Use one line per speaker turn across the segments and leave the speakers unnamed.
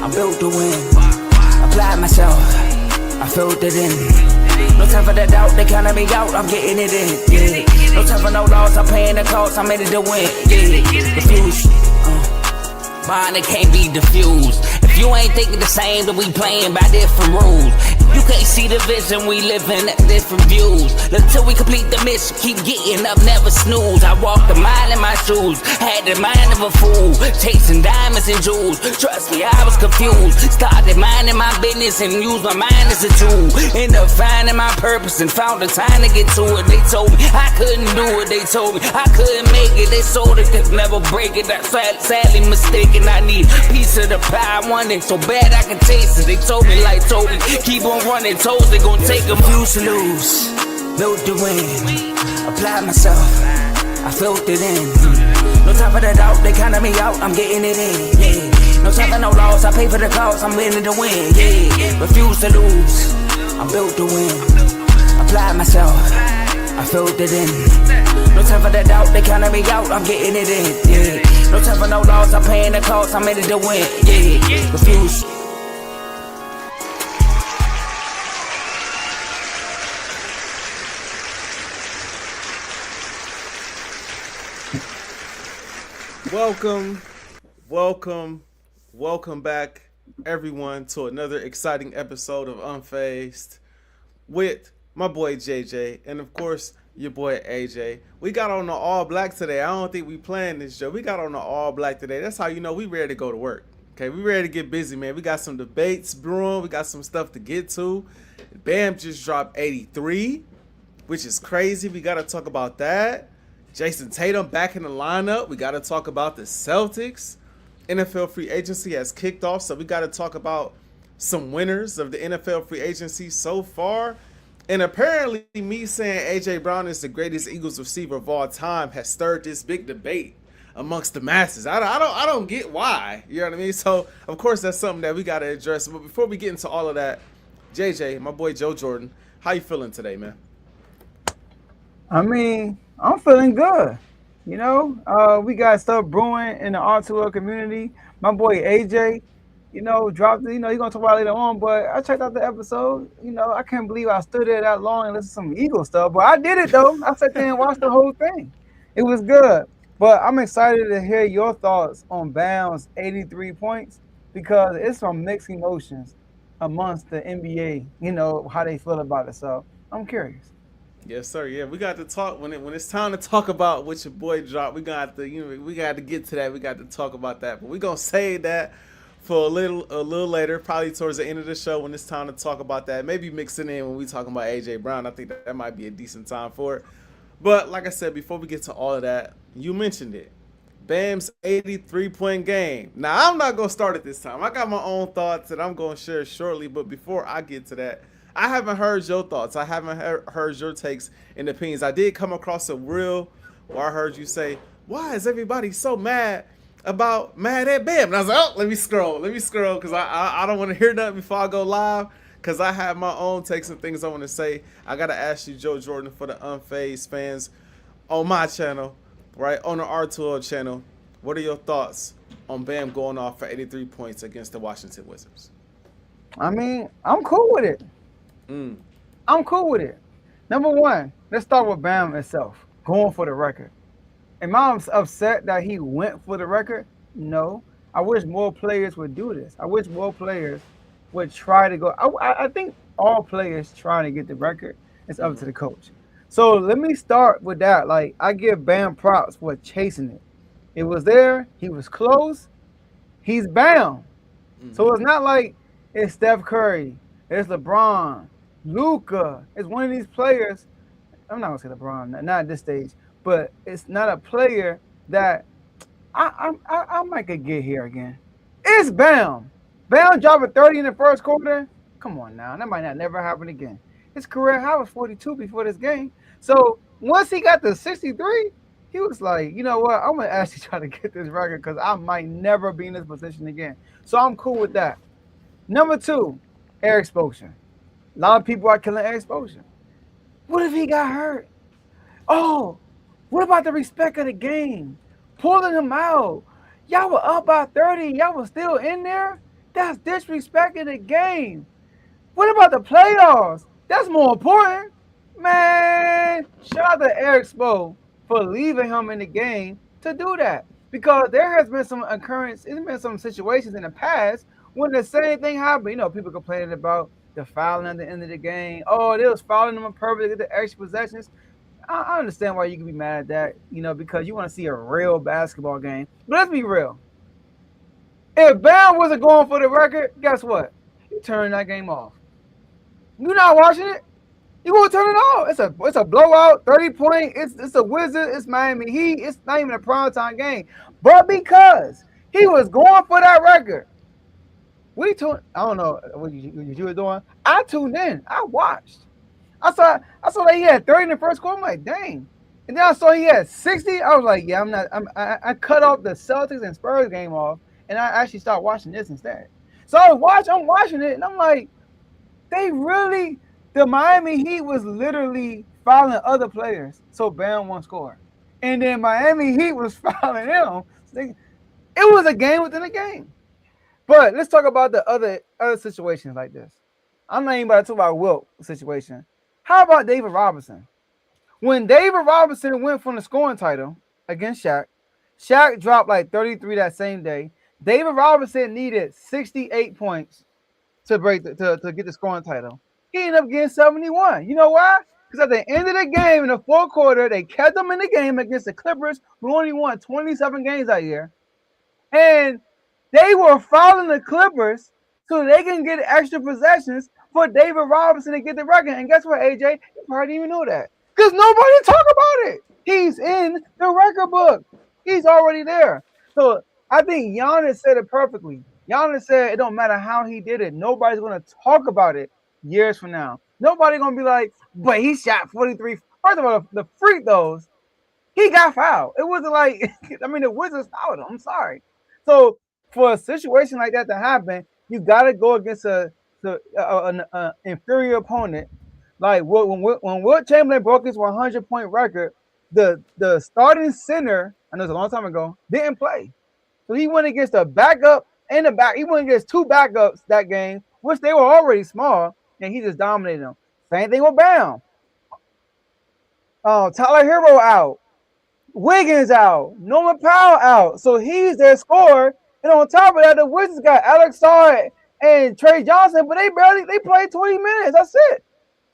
I'm built to win. Applied myself, I filled it in. No time for the doubt, they counted me out, I'm getting it in. Yeah. No time for no loss, I'm paying the cost, I'm in it to win. Yeah. Diffuse. Mine, it can't be diffused. If you ain't thinking the same, then we playing by different rules. You can't see the vision, we living at different views. Until we complete the mission, keep getting up, never snooze. I walked a mile in my shoes, had the mind of a fool, chasing diamonds and jewels. Trust me, I was confused. Started minding my business and used my mind as a tool. Ended up finding my purpose and found the time to get to it. They told me I couldn't do it, they told me I couldn't make it. They sold it, could never break it. That's sadly mistaken. I need a piece of the pie, I want it so bad I can taste it. They told me like Toby, keep on running toes, they gon' take a few to lose. Built to win, applied myself, I filled it in. No time for the doubt, they counted me out, I'm getting it in. Yeah. No time for no loss, I pay for the cost, I'm winning to win. Yeah. Refuse to lose, I'm built to win. Applied myself, I filled it in. No time for the doubt, they counted me out, I'm getting it in. Yeah. No time for no loss, I'm paying the cost, I'm in it to win. Yeah. Refuse.
Welcome back, everyone, to another exciting episode of Unfazed with my boy JJ and, of course, your boy Ajae. We got on the all black today. I don't think we planned this show. We got on the all black today. That's how you know we ready to go to work. Okay, we ready to get busy, man. We got some debates brewing. We got some stuff to get to. Bam just dropped 83, which is crazy. We got to talk about that. Jason Tatum back in the lineup. We got to talk about the Celtics. NFL free agency has kicked off, so we got to talk about some winners of the NFL free agency so far. And apparently me saying A.J. Brown is the greatest Eagles receiver of all time has stirred this big debate amongst the masses. I don't get why. You know what I mean? So, of course, that's something that we got to address. But before we get into all of that, JJ, my boy Joe Jordan, how you feeling today, man?
I mean, I'm feeling good. You know, we got stuff brewing in the R2L community. My boy AJ, dropped it. He's going to talk about it later on, but I checked out the episode. I can't believe I stood there that long and listened to some Eagle stuff, but I did it, though. I sat there and watched the whole thing. It was good, but I'm excited to hear your thoughts on Bam's 83 points because it's some mixed emotions amongst the NBA, how they feel about it. So I'm curious.
Yes, sir. Yeah, we got to talk when it's time to talk about what your boy dropped. We got to we got to get to that. We got to talk about that. But we're gonna save that for a little later, probably towards the end of the show when it's time to talk about that. Maybe mix it in when we talking about AJ Brown. I think that might be a decent time for it. But like I said, before we get to all of that, you mentioned it. Bam's 83-point game. Now I'm not gonna start it this time. I got my own thoughts that I'm gonna share shortly. But before I get to that, I haven't heard your thoughts. I haven't heard your takes and opinions. I did come across a reel where I heard you say, why is everybody so mad at Bam? And I was like, oh, let me scroll, because I don't want to hear nothing before I go live, because I have my own takes and things I want to say. I got to ask you, Joe Jordan, for the Unfazed fans on my channel, right, on the R2L channel, what are your thoughts on Bam going off for 83 points against the Washington Wizards?
I mean, I'm cool with it. I'm cool with it. Number one, let's start with Bam itself, going for the record. Am I upset that he went for the record? No. I wish more players would do this. I wish more players would try to go. I think all players trying to get the record. It's up to the coach. So let me start with that. Like, I give Bam props for chasing it. It was there. He was close. He's Bam. So it's not like it's Steph Curry. It's LeBron. Luka is one of these players. I'm not gonna say LeBron, not at this stage, but it's not a player that I might could get here again. It's Bam. Bam dropping 30 in the first quarter. Come on now, that might not never happen again. His career high was 42 before this game. So once he got to 63, he was like, you know what? I'm gonna actually try to get this record because I might never be in this position again. So I'm cool with that. Number two, air exposure. A lot of people are killing air exposure. What if he got hurt? Oh, what about the respect of the game? Pulling him out. Y'all were up by 30. Y'all were still in there. That's disrespecting the game. What about the playoffs? That's more important. Man, shout out to Eric Spo for leaving him in the game to do that. Because there has been some occurrence, there's been some situations in the past when the same thing happened. You know, people complaining about the fouling at the end of the game. Oh, they was fouling them on purpose to get the extra possessions. I understand why you can be mad at that, you know, because you want to see a real basketball game. But let's be real. If Bam wasn't going for the record, guess what? You turn that game off. You're not watching it. You gonna turn it off. It's a blowout, 30-point. It's a Wizard. It's Miami Heat. It's not even a primetime game. But because he was going for that record, we tuned. I don't know what you were doing. I tuned in. I watched. I saw that he had 30 in the first quarter. I'm like, dang. And then I saw he had 60. I was like, yeah, I'm not. I cut off the Celtics and Spurs game off, and I actually started watching this instead. So I'm watching it, and I'm like, the Miami Heat was literally fouling other players, so Bam won't score. And then Miami Heat was fouling him. It was a game within a game. But let's talk about the other situations like this. I'm not even about to talk about Wilt situation. How about David Robinson? When David Robinson went from the scoring title against Shaq dropped like 33 that same day. David Robinson needed 68 points to get the scoring title. He ended up getting 71. You know why? Because at the end of the game, in the fourth quarter, they kept him in the game against the Clippers, who only won 27 games that year. And they were fouling the Clippers so they can get extra possessions for David Robinson to get the record. And guess what, AJ? You probably didn't even know that. Because nobody talk about it. He's in the record book. He's already there. So I think Giannis said it perfectly. Giannis said it don't matter how he did it. Nobody's going to talk about it years from now. Nobody's going to be like, but he shot 43. First of all, the free throws, he got fouled. It wasn't like, I mean, the Wizards fouled him. I'm sorry. So for a situation like that to happen, you got to go against an inferior opponent. Like when Wilt Chamberlain broke his 100-point record, the starting center, I know it's a long time ago, didn't play. So he went against a backup and a back. He went against two backups that game, which they were already small, and he just dominated them. Same thing with Bam. Tyler Hero out. Wiggins out. Norman Powell out. So he's their scorer. And on top of that, the Wizards got Alex Saar and Trey Johnson, but they played 20 minutes. That's it.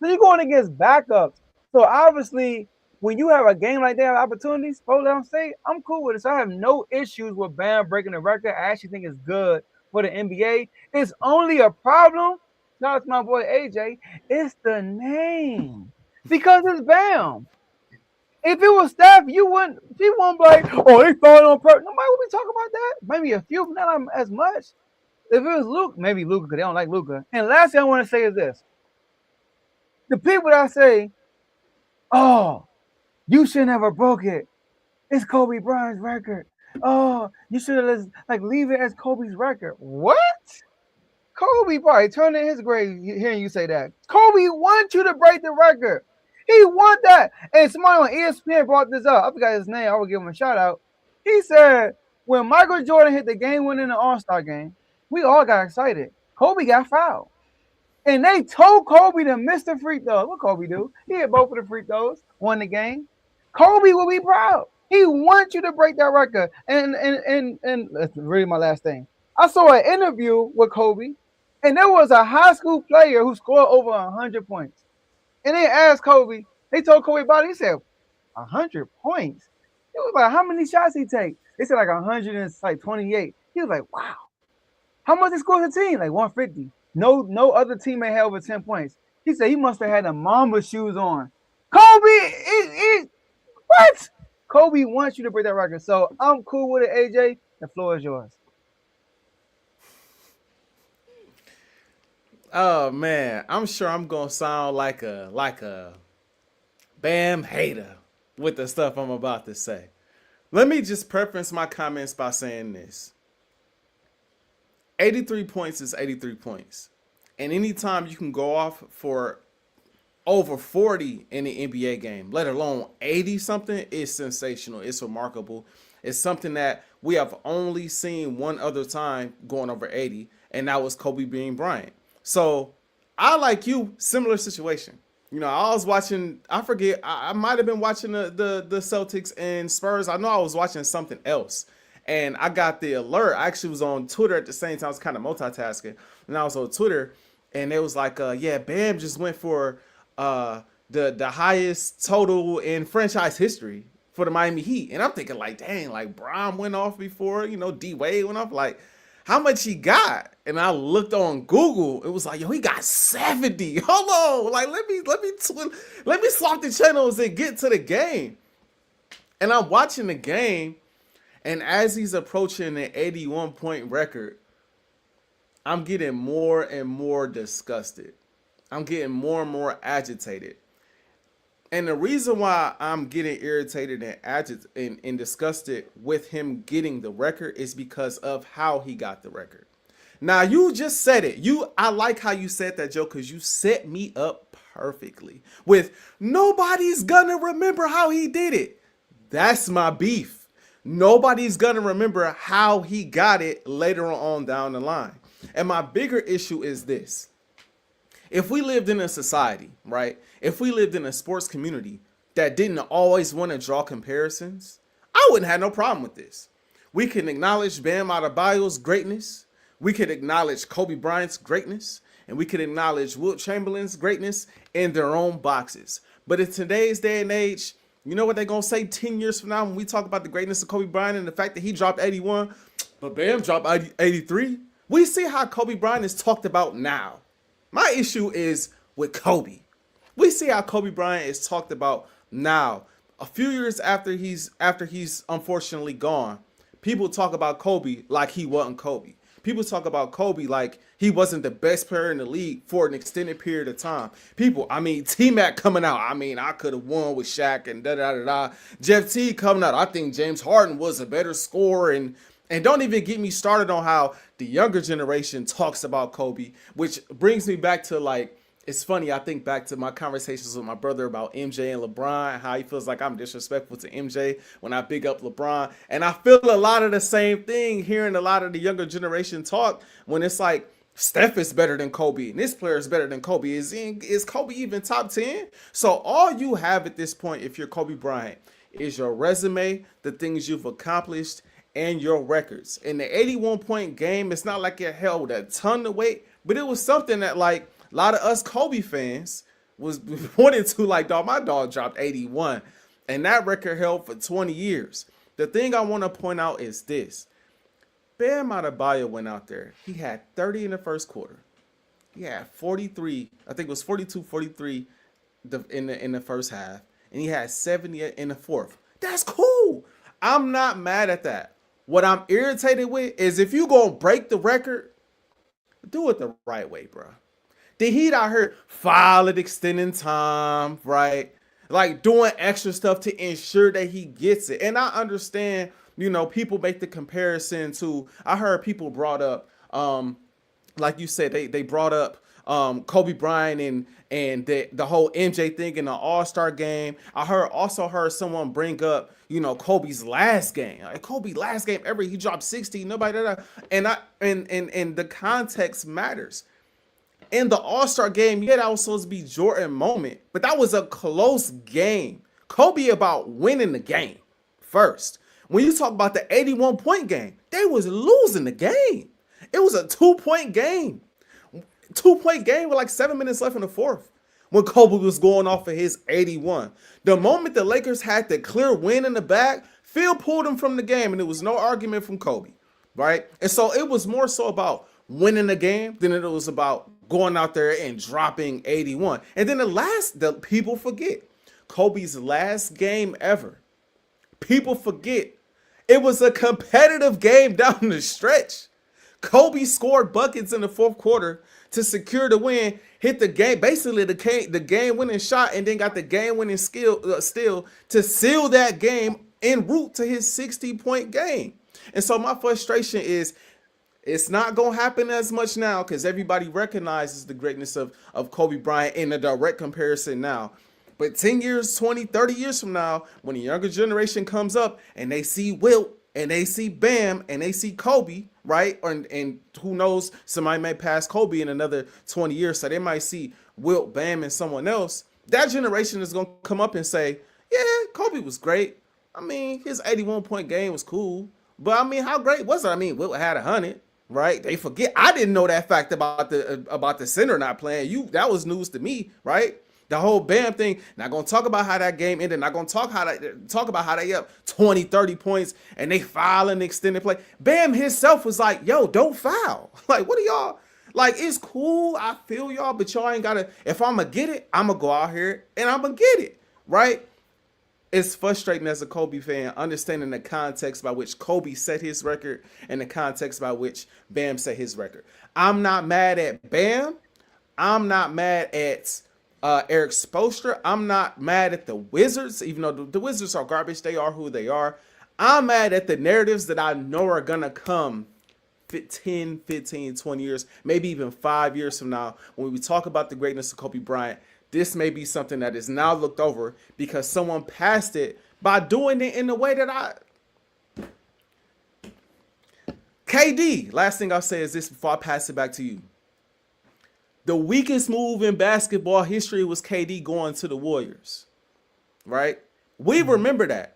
So you're going against backups. So obviously, when you have a game like that, opportunities, let State, I'm cool with it. So I have no issues with Bam breaking the record. I actually think it's good for the NBA. It's only a problem. Shout out to my boy AJ. It's the name. Because it's Bam. If it was Steph, he wouldn't be like, oh, they falling on purpose. Nobody would be talking about that. Maybe a few, but not as much. If it was Luke, maybe Luka, because they don't like Luka. And last thing I want to say is this. The people that say, oh, you should never broke it. It's Kobe Bryant's record. Oh, you should have leave it as Kobe's record. What? Kobe probably turned in his grave hearing you say that. Kobe wants you to break the record. He want that. And somebody on ESPN brought this up. I forgot his name. I will give him a shout out. He said when Michael Jordan hit the game-winning All-Star game, we all got excited. Kobe got fouled. And they told Kobe to miss the free throws. What Kobe do? He hit both of the free throws, won the game. Kobe will be proud. He wants you to break that record. And that's really my last thing. I saw an interview with Kobe, and there was a high school player who scored over 100 points. And they asked Kobe, they told Kobe about it. He said, 100 points? It was like, how many shots he take? They said like 128. He was like, wow. How much he scored the team? Like 150. No other teammate had over 10 points. He said he must have had the Mamba shoes on. Kobe, what? Kobe wants you to break that record. So I'm cool with it, AJ. The floor is yours.
Oh man, I'm sure I'm gonna sound like a Bam hater with the stuff I'm about to say. Let me just preface my comments by saying this. 83 points is 83 points. And anytime you can go off for over 40 in the NBA game, let alone 80 something, is sensational. It's remarkable. It's something that we have only seen one other time going over 80. and that was Kobe being Bryant. So I, like you, similar situation. You know, I was watching, I forget, I might have been watching the Celtics and Spurs. I know I was watching something else. And I got the alert. I actually was on Twitter at the same time. I was kind of multitasking. And I was on Twitter, and it was like, yeah, Bam just went for the highest total in franchise history for the Miami Heat. And I'm thinking, like, dang, like, Bron went off before, you know, D-Wade went off. Like, how much he got? And I looked on Google. It was like, yo, he got 70. Hold on. Like, let me swap the channels and get to the game. And I'm watching the game. And as he's approaching an 81-point record, I'm getting more and more disgusted. I'm getting more and more agitated. And the reason why I'm getting irritated and disgusted with him getting the record is because of how he got the record. Now, you just said it. I like how you said that, Joe, because you set me up perfectly with nobody's gonna remember how he did it. That's my beef. Nobody's gonna remember how he got it later on down the line. And my bigger issue is this. If we lived in a society, right? If we lived in a sports community that didn't always want to draw comparisons, I wouldn't have no problem with this. We can acknowledge Bam Adebayo's greatness. We could acknowledge Kobe Bryant's greatness. And we could acknowledge Wilt Chamberlain's greatness in their own boxes. But in today's day and age, you know what they're going to say 10 years from now when we talk about the greatness of Kobe Bryant and the fact that he dropped 81, but Bam dropped 83? We see how Kobe Bryant is talked about now. My issue is with Kobe. We see how Kobe Bryant is talked about now. A few years after he's unfortunately gone, people talk about Kobe like he wasn't Kobe. People talk about Kobe like he wasn't the best player in the league for an extended period of time. T-Mac coming out. I could have won with Shaq and da-da-da-da. Jeff T coming out. I think James Harden was a better scorer. And don't even get me started on how the younger generation talks about Kobe, which brings me back to, like, it's funny. I think back to my conversations with my brother about MJ and LeBron, and how he feels like I'm disrespectful to MJ when I big up LeBron. And I feel a lot of the same thing hearing a lot of the younger generation talk when it's like, Steph is better than Kobe, and this player is better than Kobe. Is Kobe even top 10? So all you have at this point, if you're Kobe Bryant, is your resume, the things you've accomplished, and your records. In the 81-point game, it's not like it held a ton of weight, but it was something that, like, a lot of us Kobe fans was wanting to, like, dog, my dog dropped 81, and that record held for 20 years. The thing I want to point out is this. Bam Adebayo went out there. He had 30 in the first quarter. He had 43, I think it was 42, 43 in the first half, and he had 70 in the fourth. That's cool. I'm not mad at that. What I'm irritated with is if you gonna break the record, do it the right way, bro. The Heat out here filing extending time, right? Like doing extra stuff to ensure that he gets it. And I understand, you know, people make the comparison to, I heard people brought up, like you said, they brought up Kobe Bryant and the whole MJ thing in the All-Star game. I also heard someone bring up, you know, Kobe's last game. Like Kobe's last game ever, he dropped 60, nobody, and the context matters. In the All-Star game, yeah, that was supposed to be Jordan moment, but that was a close game. Kobe about winning the game first. When you talk about the 81-point game, they was losing the game. It was a 2-point game. 2-point game with like 7 minutes left in the fourth when Kobe was going off of his 81. The moment the Lakers had the clear win in the back, Phil pulled him from the game, and there was no argument from Kobe, right? And so it was more so about winning the game than it was about going out there and dropping 81. And then the people forget Kobe's last game ever. People forget it was a competitive game down the stretch. Kobe scored buckets in the fourth quarter to secure the win, hit the game, basically the game-winning shot, and then got the game-winning steal to seal that game en route to his 60-point game. And so my frustration is it's not going to happen as much now because everybody recognizes the greatness of Kobe Bryant in a direct comparison now. But 10 years, 20, 30 years from now, when the younger generation comes up and they see Wilt and they see Bam and they see Kobe, right? And who knows, somebody may pass Kobe in another 20 years, so they might see Wilt, Bam, and someone else. That generation is going to come up and say, yeah, Kobe was great. I mean, his 81-point game was cool. But, I mean, how great was it? I mean, Wilt had 100, right? They forget. I didn't know that fact about the center not playing. That was news to me, right? The whole Bam thing, not going to talk about how that game ended. Not going to talk about how they up 20, 30 points and they foul in the extended play. Bam himself was like, yo, don't foul. Like, what are y'all? Like, it's cool. I feel y'all, but y'all ain't got to. If I'm going to get it, I'm going to go out here and I'm going to get it, right? It's frustrating as a Kobe fan, understanding the context by which Kobe set his record and the context by which Bam set his record. I'm not mad at Bam. I'm not mad at Eric Spoelstra. I'm not mad at the Wizards, even though the Wizards are garbage. They are who they are. I'm mad at the narratives that I know are going to come 10, 15, 20 years, maybe even 5 years from now. When we talk about the greatness of Kobe Bryant, this may be something that is now looked over because someone passed it by doing it in the way that KD, last thing I'll say is this before I pass it back to you. The weakest move in basketball history was KD going to the Warriors, right? We remember that.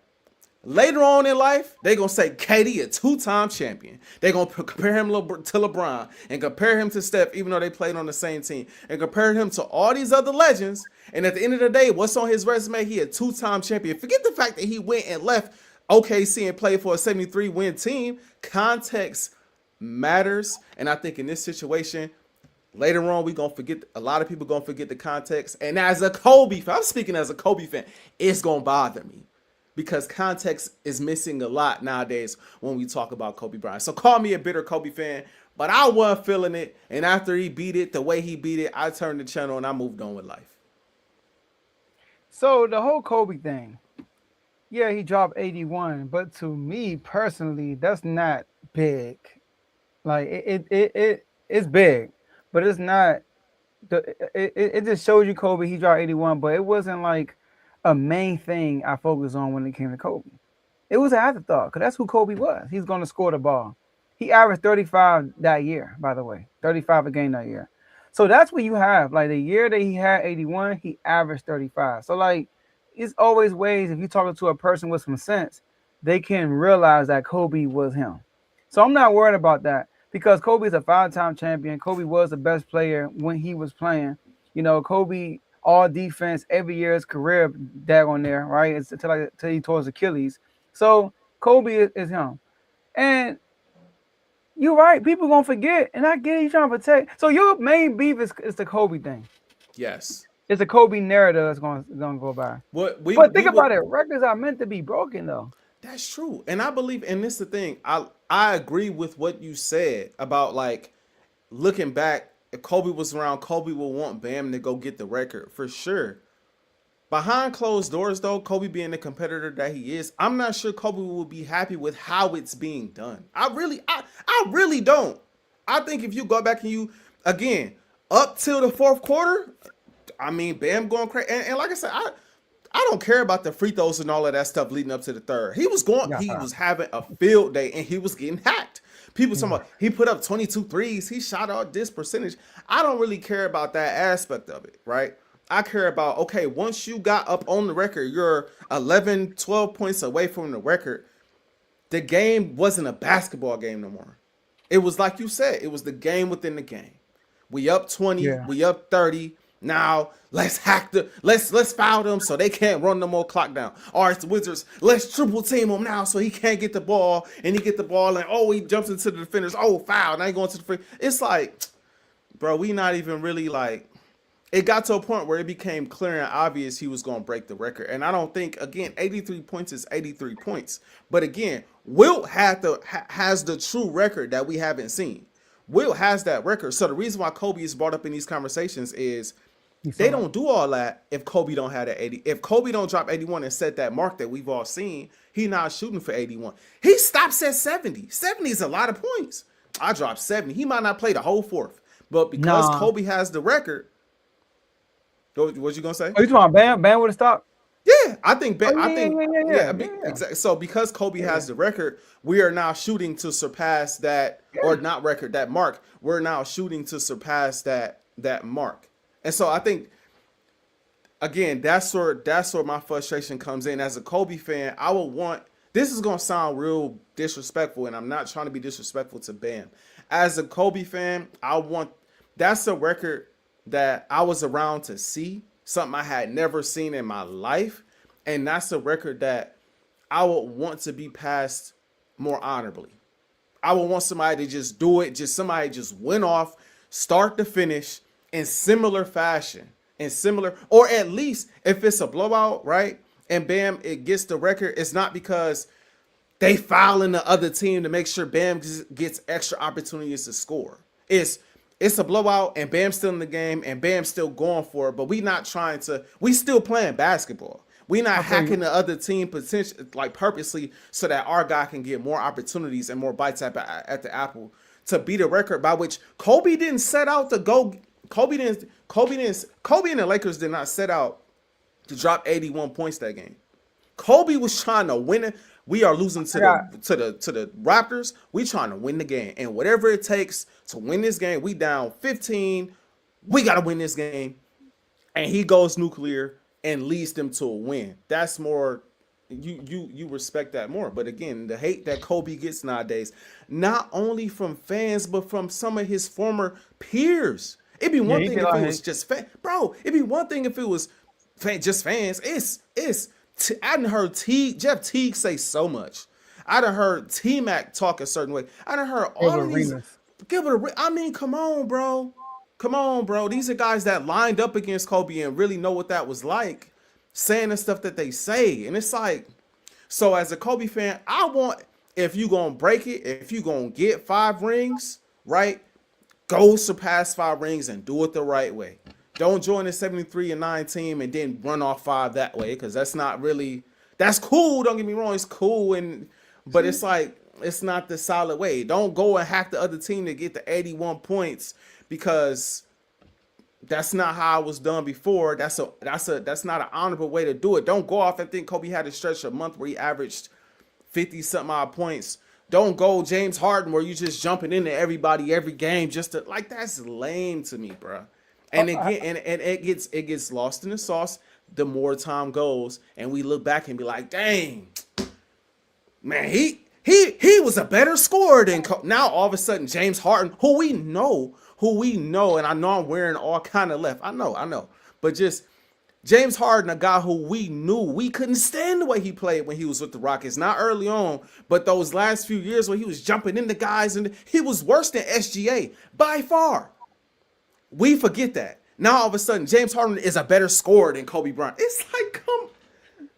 Later on in life, they're going to say KD a two-time champion. They're going to compare him to LeBron and compare him to Steph, even though they played on the same team, and compare him to all these other legends. And at the end of the day, what's on his resume? He a two-time champion. Forget the fact that he went and left OKC and played for a 73-win team. Context matters. And I think in this situation, later on, we gonna forget. A lot of people gonna forget the context. And as a Kobe fan, I'm speaking as a Kobe fan, it's gonna bother me because context is missing a lot nowadays when we talk about Kobe Bryant. So call me a bitter Kobe fan, but I wasn't feeling it. And after he beat it, the way he beat it, I turned the channel and I moved on with life.
So the whole Kobe thing, yeah, he dropped 81, but to me personally, that's not big. Like it's big. But it's not. It just shows you Kobe. He dropped 81, but it wasn't like a main thing I focused on when it came to Kobe. It was an afterthought because that's who Kobe was. He's going to score the ball. He averaged 35 that year, by the way, 35 a game that year. So that's what you have. Like the year that he had 81, he averaged 35. So like, it's always ways if you're talking to a person with some sense, they can realize that Kobe was him. So I'm not worried about that. Because Kobe's a 5-time champion. Kobe was the best player when he was playing. You know, Kobe, all defense, every year his career, daggone there, right? It's until he tore his Achilles. So Kobe is him. And you're right. People going to forget. And I get it. You're trying to protect. So your main beef is the Kobe thing.
Yes.
It's a Kobe narrative that's going to go by. But think about it. Records are meant to be broken, though.
That's true. And I believe, and this is the thing, I agree with what you said about like looking back, if Kobe was around, Kobe would want Bam to go get the record for sure. Behind closed doors though, Kobe being the competitor that he is, I'm not sure Kobe will be happy with how it's being done. I really don't. I think if you go back and you, again, up till the fourth quarter, I mean, Bam going crazy. And like I said, I don't care about the free throws and all of that stuff leading up to the third. He was having a field day and he was getting hacked. People talking about he put up 22 threes. He shot out this percentage. I don't really care about that aspect of it, right? I care about, okay, once you got up on the record, you're 11, 12 points away from the record. The game wasn't a basketball game no more. It was like you said, it was the game within the game. We up 20, we up 30. Now let's let's foul them so they can't run no more clock down. All right, the Wizards, let's triple team him now so he can't get the ball, and he get the ball and he jumps into the defenders. Oh, foul! Now he going to the free. It's like, bro, we not even really like. It got to a point where it became clear and obvious he was going to break the record, and I don't think 83 points is 83 points. But again, Wilt has the true record that we haven't seen. Wilt has that record. So the reason why Kobe is brought up in these conversations is they don't do all that if Kobe don't have that 80. If Kobe don't drop 81 and set that mark that we've all seen, he not shooting for 81. He stops at 70. 70 is a lot of points. I dropped 70. He might not play the whole fourth. But because Kobe has the record, what you going to say?
Oh, you talking about Bam? Bam would have stopped?
Yeah, I think
Oh,
exactly. So because Kobe has the record, we are now shooting to surpass that, or not record, that mark. We're now shooting to surpass that mark. And so I think again, that's where my frustration comes in. As a Kobe fan, I would want, this is gonna sound real disrespectful, and I'm not trying to be disrespectful to Bam. As a Kobe fan, that's a record that I was around to see, something I had never seen in my life, and that's a record that I would want to be passed more honorably. I would want somebody to just do it, just somebody just went off, start to finish in similar fashion, or at least if it's a blowout, right? And Bam, it gets the record. It's not because they fouling the other team to make sure Bam gets extra opportunities to score. It's a blowout and Bam's still in the game and Bam's still going for it, but we still playing basketball. We not hacking the other team purposely so that our guy can get more opportunities and more bites at the apple to beat a record by which Kobe didn't set out to go. Kobe and the Lakers did not set out to drop 81 points that game. Kobe was trying to win it. We are losing to the Raptors. We trying to win the game, and whatever it takes to win this game, we down 15. We got to win this game, and he goes nuclear and leads them to a win. That's more, you respect that more. But again, the hate that Kobe gets nowadays, not only from fans but from some of his former peers. It'd be one thing if it was just bro. It'd be one thing if it was just fans. I done heard Jeff Teague say so much. I done heard T-Mac talk a certain way. I done heard all of these. I mean, come on, bro. Come on, bro. These are guys that lined up against Kobe and really know what that was like, saying the stuff that they say. And it's like, so as a Kobe fan, I want, if you gonna break it, if you gonna get 5 rings, right, go surpass 5 rings and do it the right way. Don't join the 73-9 team and then run off 5 that way, because that's not really, that's cool. Don't get me wrong, it's cool, but it's like, it's not the solid way. Don't go and hack the other team to get the 81 points, because that's not how it was done before. That's not an honorable way to do it. Don't go off and think Kobe had a stretch a month where he averaged 50 something odd points. Don't go James Harden where you just jumping into everybody every game just to, like, that's lame to me, bro. And again, and it gets lost in the sauce the more time goes, and we look back and be like, dang, man, he was a better scorer than now. All of a sudden, James Harden, who we know, and I know I'm wearing all kind of left. I know, but just James Harden, a guy who we knew we couldn't stand the way he played when he was with the Rockets. Not early on, but those last few years where he was jumping into guys, and he was worse than SGA by far. We forget that. Now all of a sudden, James Harden is a better scorer than Kobe Bryant. It's like,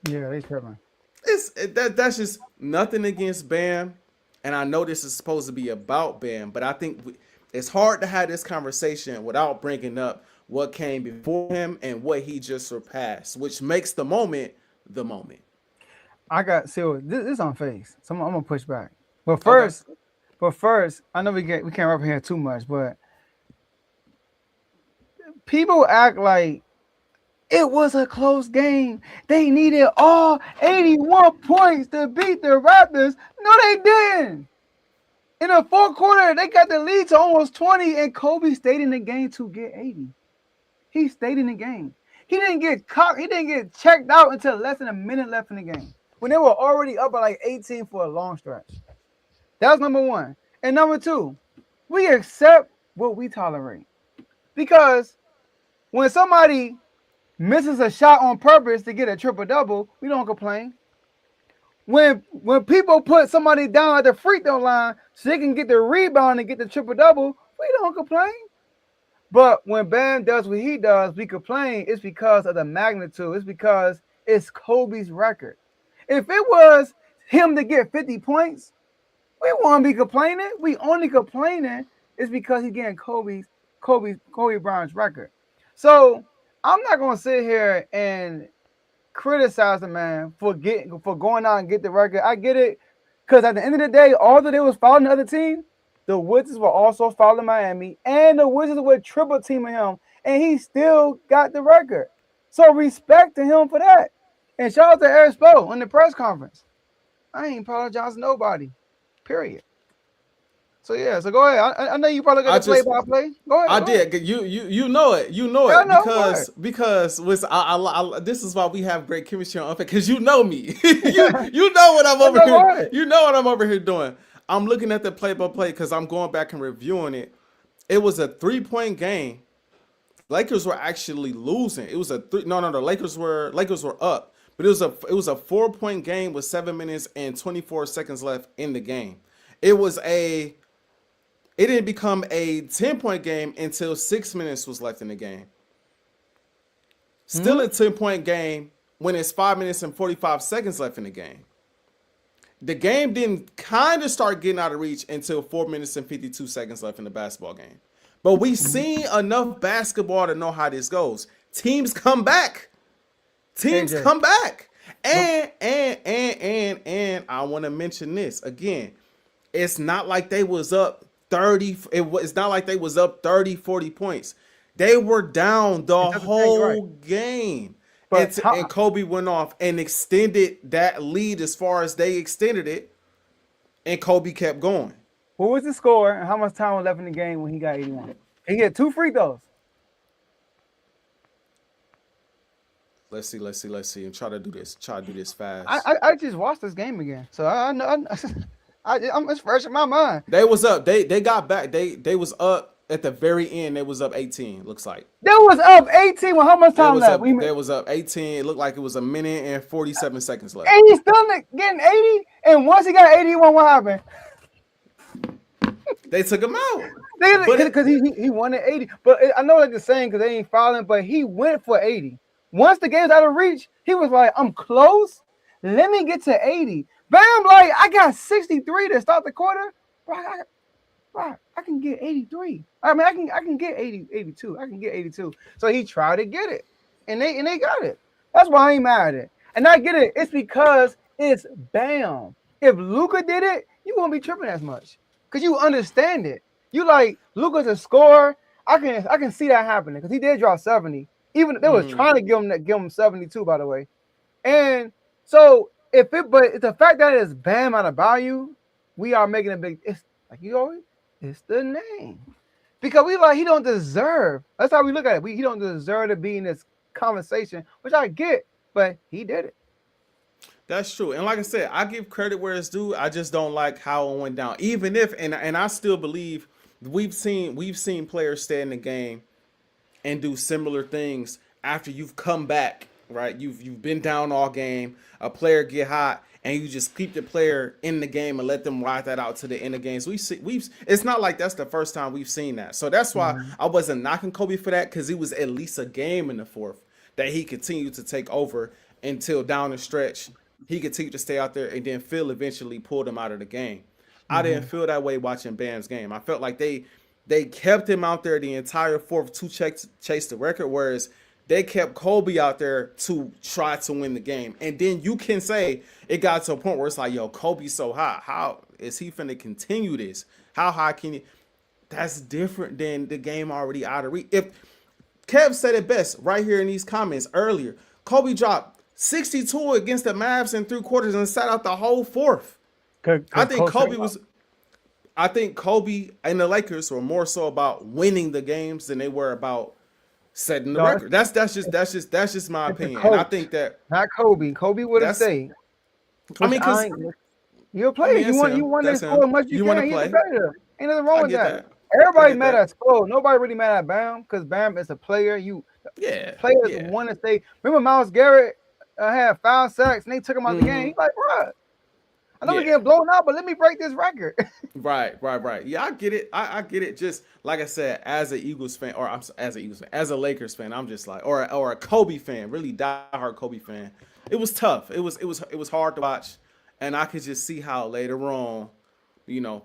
yeah, they tripping.
That's just nothing against Bam, and I know this is supposed to be about Bam, but I think it's hard to have this conversation without bringing up what came before him and what he just surpassed, which makes the moment the moment.
This is Unfazed, so I'm gonna push back. But first, I know we can't wrap here too much, but people act like it was a close game. They needed all 81 points to beat the Raptors. No, they didn't. In the fourth quarter, they got the lead to almost 20, and Kobe stayed in the game to get 80. He stayed in the game. He didn't get caught. He didn't get checked out until less than a minute left in the game, when they were already up by like 18 for a long stretch. That was number one. And number two, we accept what we tolerate. Because when somebody misses a shot on purpose to get a triple-double, we don't complain. When people put somebody down at the free throw line so they can get the rebound and get the triple-double, we don't complain. But when Bam does what he does, we complain. It's because of the magnitude. It's because it's Kobe's record. If it was him to get 50 points, we won't be complaining. We only complaining is because he's getting Kobe Bryant's record. So I'm not gonna sit here and criticize the man for going out and get the record. I get it, because at the end of the day, although they was fouling the other team, the Wizards were also fouling Miami, and the Wizards were triple teaming him, and he still got the record. So respect to him for that. And shout out to Eric Spo on the press conference. I ain't apologizing to nobody. Period. So yeah, so go ahead. I know you probably got the play-by-play. Go ahead.
I did. You know it. You know it because with this is why we have great chemistry on Unfazed, because you know me. you know what I'm over here. You know what I'm over here doing. I'm looking at the play-by-play because I'm going back and reviewing it. It was a 3-point game. Lakers were actually losing. It was a no. The Lakers were up, but it was a 4-point game with 7 minutes and 24 seconds left in the game. It didn't become a 10-point game until 6 minutes was left in the game. Still a 10-point game when it's 5 minutes and 45 seconds left in the game. The game didn't kind of start getting out of reach until 4 minutes and 52 seconds left in the basketball game. But we've seen enough basketball to know how this goes. Teams come back. Come back. And I want to mention this again. It's not like they was up 30. It's not like they was up 30, 40 points. They were down the whole game. And Kobe went off and extended that lead as far as they extended it. And Kobe kept going.
What was the score and how much time was left in the game when he got 81? He had 2 free throws.
Let's see. And try to do this fast.
I just watched this game again. So I know it's fresh in my mind.
They was up. They got back. They was up at the very end. They was up 18. Looks like
they was up 18 with how much time left?
They was up 18. It looked like it was a minute and 47 seconds left.
And he's still getting 80. And once he got 81, what happened?
They took him out.
Because he wanted 80. But I know like the saying because they ain't fouling, but he went for 80. Once the game's out of reach, he was like, I'm close. Let me get to 80. Bam, like, I got 63 to start the quarter. Bro, I can get 83. I mean, I can get 82. I can get 82. So he tried to get it. And they got it. That's why I ain't mad at it. And I get it. It's because it's Bam. If Luka did it, you won't be tripping as much. Because you understand it. You like, Luka's a scorer. I can see that happening. Because he did drop 70. Even they was trying to give him 72, by the way. And so but it's the fact that it's Bam Adebayo, we are making a big. It's like you always. It's the name because he don't deserve. That's how we look at it. He don't deserve to be in this conversation, which I get, but he did it.
That's true, and like I said, I give credit where it's due. I just don't like how it went down. Even if, and I still believe we've seen players stay in the game and do similar things after you've come back. Right, you've been down all game. A player get hot, and you just keep the player in the game and let them ride that out to the end of games. It's not like that's the first time we've seen that. So that's why I wasn't knocking Kobe for that because it was at least a game in the fourth that he continued to take over until down the stretch. He continued to stay out there, and then Phil eventually pulled him out of the game. I didn't feel that way watching Bam's game. I felt like they kept him out there the entire fourth to chase the record, whereas they kept Kobe out there to try to win the game. And then you can say it got to a point where it's like, yo, Kobe's so hot. How is he finna continue this? How high can he? That's different than the game already out of reach. If Kev said it best right here in these comments earlier, Kobe dropped 62 against the Mavs in 3 quarters and sat out the whole fourth. I think Kobe and the Lakers were more so about winning the games than they were about setting the record. That's just my opinion. And I think that
not Kobe. Kobe would have stayed.
I mean, because
you're a player. You want to score as much as you
want
can.
to play.
Ain't nothing wrong with that. Everybody mad at Score. Nobody really mad at Bam because Bam is a player. Players want to stay. Remember Myles Garrett had 5 sacks and they took him out the game. He's like, bro, I know we're getting blown out, but let me break this record. Right.
Yeah, I get it. I get it. Just like I said, as a Eagles fan, or as a Lakers fan, I'm just like, or a Kobe fan, really diehard Kobe fan. It was tough. It was hard to watch, and I could just see how later on,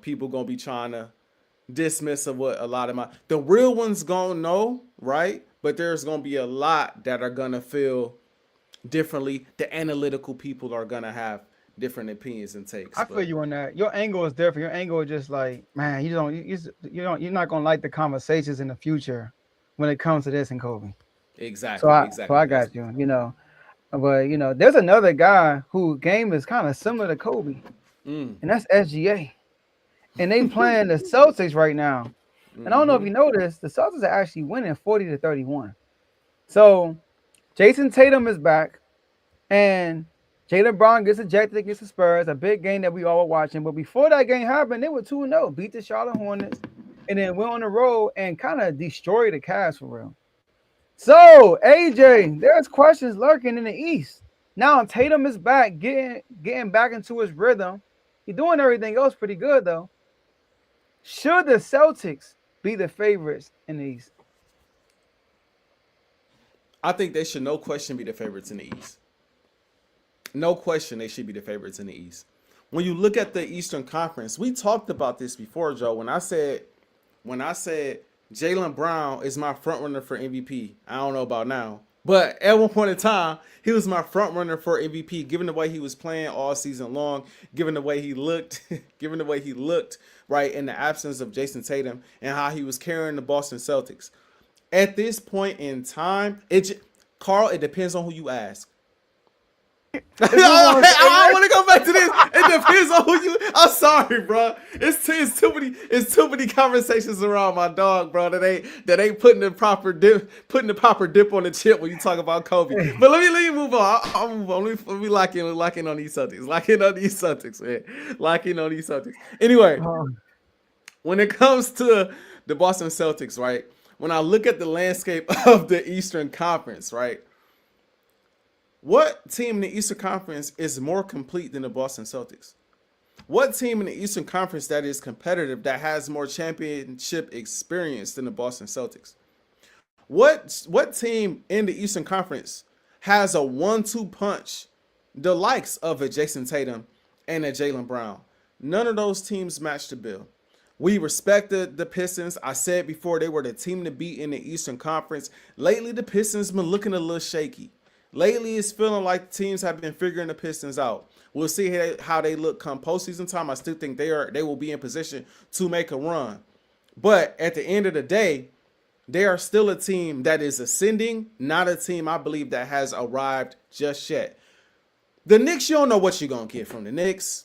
people gonna be trying to dismiss of what a lot of the real ones gonna know, right? But there's gonna be a lot that are gonna feel differently. The analytical people are gonna have different opinions and takes.
I feel you on that. Your angle is different. Your angle is just like, man, you're not gonna like the conversations in the future when it comes to this and Kobe.
Exactly.
So I got you. But there's another guy who game is kind of similar to Kobe, and that's SGA. And they playing the Celtics right now. And I don't know if you noticed, the Celtics are actually winning 40-31. So Jason Tatum is back, and Jaylen Brown gets ejected against the Spurs, a big game that we all were watching. But before that game happened, they were 2-0, beat the Charlotte Hornets, and then went on the road and kind of destroyed the Cavs for real. So, AJ, there's questions lurking in the East. Now Tatum is back, getting back into his rhythm. He's doing everything else pretty good, though. Should the Celtics be the favorites in the East?
I think they should, no question, be the favorites in the East. No question they should be the favorites in the East. When you look at the Eastern Conference, we talked about this before, Joe. When I said Jaylen Brown is my front runner for MVP, I don't know about now, but at one point in time, he was my front runner for MVP, given the way he was playing all season long, given the way he looked, right, in the absence of Jason Tatum and how he was carrying the Boston Celtics. At this point in time, Carl, it depends on who you ask. I want to go back to this. It depends on who you. I'm sorry, bro. It's too many conversations around my dog, bro. That ain't putting the proper dip on the chip when you talk about Kobe. But let me move on. I'll move on. Let me lock in on these Celtics. Lock in on these Celtics. Anyway, when it comes to the Boston Celtics, right? When I look at the landscape of the Eastern Conference, right? What team in the Eastern Conference is more complete than the Boston Celtics? What team in the Eastern Conference that is competitive, that has more championship experience than the Boston Celtics? What team in the Eastern Conference has a 1-2 punch, the likes of a Jason Tatum and a Jaylen Brown? None of those teams match the bill. We respected the Pistons. I said before, they were the team to beat in the Eastern Conference. Lately, the Pistons been looking a little shaky. Lately, it's feeling like teams have been figuring the Pistons out. We'll see how they look come postseason time. I still think they will be in position to make a run. But at the end of the day, they are still a team that is ascending, not a team I believe that has arrived just yet. The Knicks, you don't know what you're going to get from the Knicks.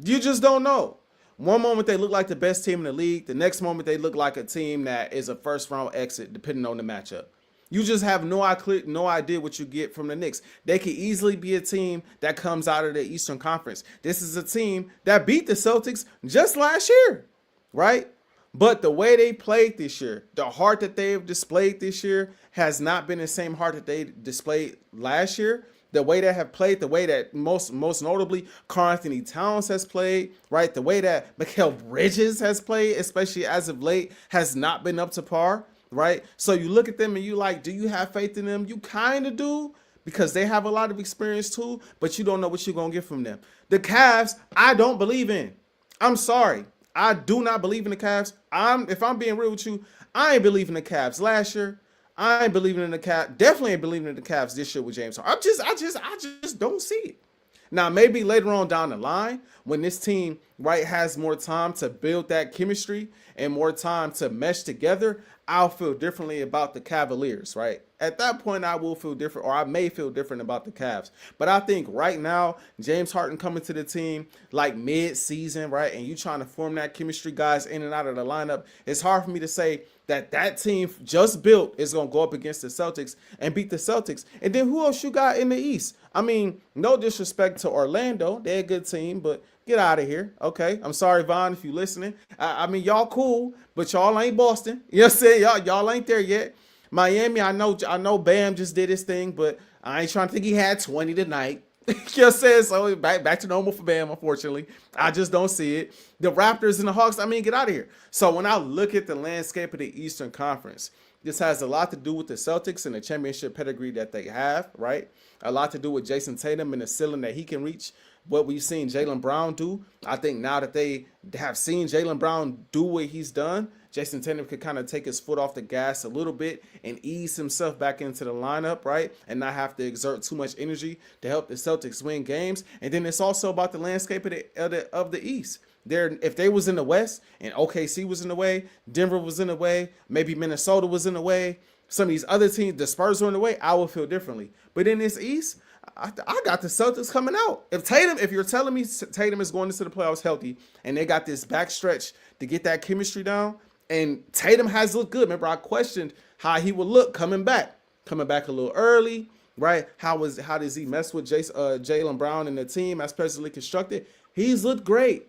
You just don't know. One moment they look like the best team in the league. The next moment they look like a team that is a first-round exit, depending on the matchup. You just have no idea what you get from the Knicks. They could easily be a team that comes out of the Eastern Conference. This is a team that beat the Celtics just last year, right? But the way they played this year, the heart that they have displayed this year has not been the same heart that they displayed last year. The way they have played, the way that most notably Karl-Anthony Towns has played, right? The way that Mikal Bridges has played, especially as of late, has not been up to par. Right? So you look at them and you like, do you have faith in them? You kind of do, because they have a lot of experience too, but you don't know what you're going to get from them. The Cavs, I don't believe in. I'm sorry. I do not believe in the Cavs. If I'm being real with you, I ain't believing in the Cavs last year. I ain't believing in the Cavs. Definitely ain't believing in the Cavs this year with James Harden. I just don't see it. Now, maybe later on down the line, when this team, right, has more time to build that chemistry and more time to mesh together, I'll feel differently about the Cavaliers, right? At that point, I will feel different, or I may feel different about the Cavs. But I think right now, James Harden coming to the team like mid-season, right, and you trying to form that chemistry, guys, in and out of the lineup, it's hard for me to say that team just built is going to go up against the Celtics and beat the Celtics. And then who else you got in the East? I mean, no disrespect to Orlando. They're a good team, but get out of here. Okay. I'm sorry, Vaughn, if you're listening. I mean, y'all cool, but y'all ain't Boston. You know what I'm saying? Y'all ain't there yet. Miami, I know Bam just did his thing, but I ain't trying to think he had 20 tonight. You know what I'm saying? So back to normal for Bam, unfortunately. I just don't see it. The Raptors and the Hawks, I mean, get out of here. So when I look at the landscape of the Eastern Conference, this has a lot to do with the Celtics and the championship pedigree that they have, right? A lot to do with Jason Tatum and the ceiling that he can reach. What we've seen Jaylen Brown do. I think now that they have seen Jaylen Brown do what he's done, Jason Tatum could kind of take his foot off the gas a little bit and ease himself back into the lineup, right? And not have to exert too much energy to help the Celtics win games. And then it's also about the landscape of the East. If they was in the West and OKC was in the way, Denver was in the way, maybe Minnesota was in the way, some of these other teams, the Spurs were in the way, I would feel differently. But in this East, I got the Celtics coming out. If you're telling me Tatum is going into the playoffs healthy and they got this backstretch to get that chemistry down, and Tatum has looked good. Remember, I questioned how he would look coming back a little early, right? How does he mess with Jaylen Brown and the team as presently constructed? He's looked great.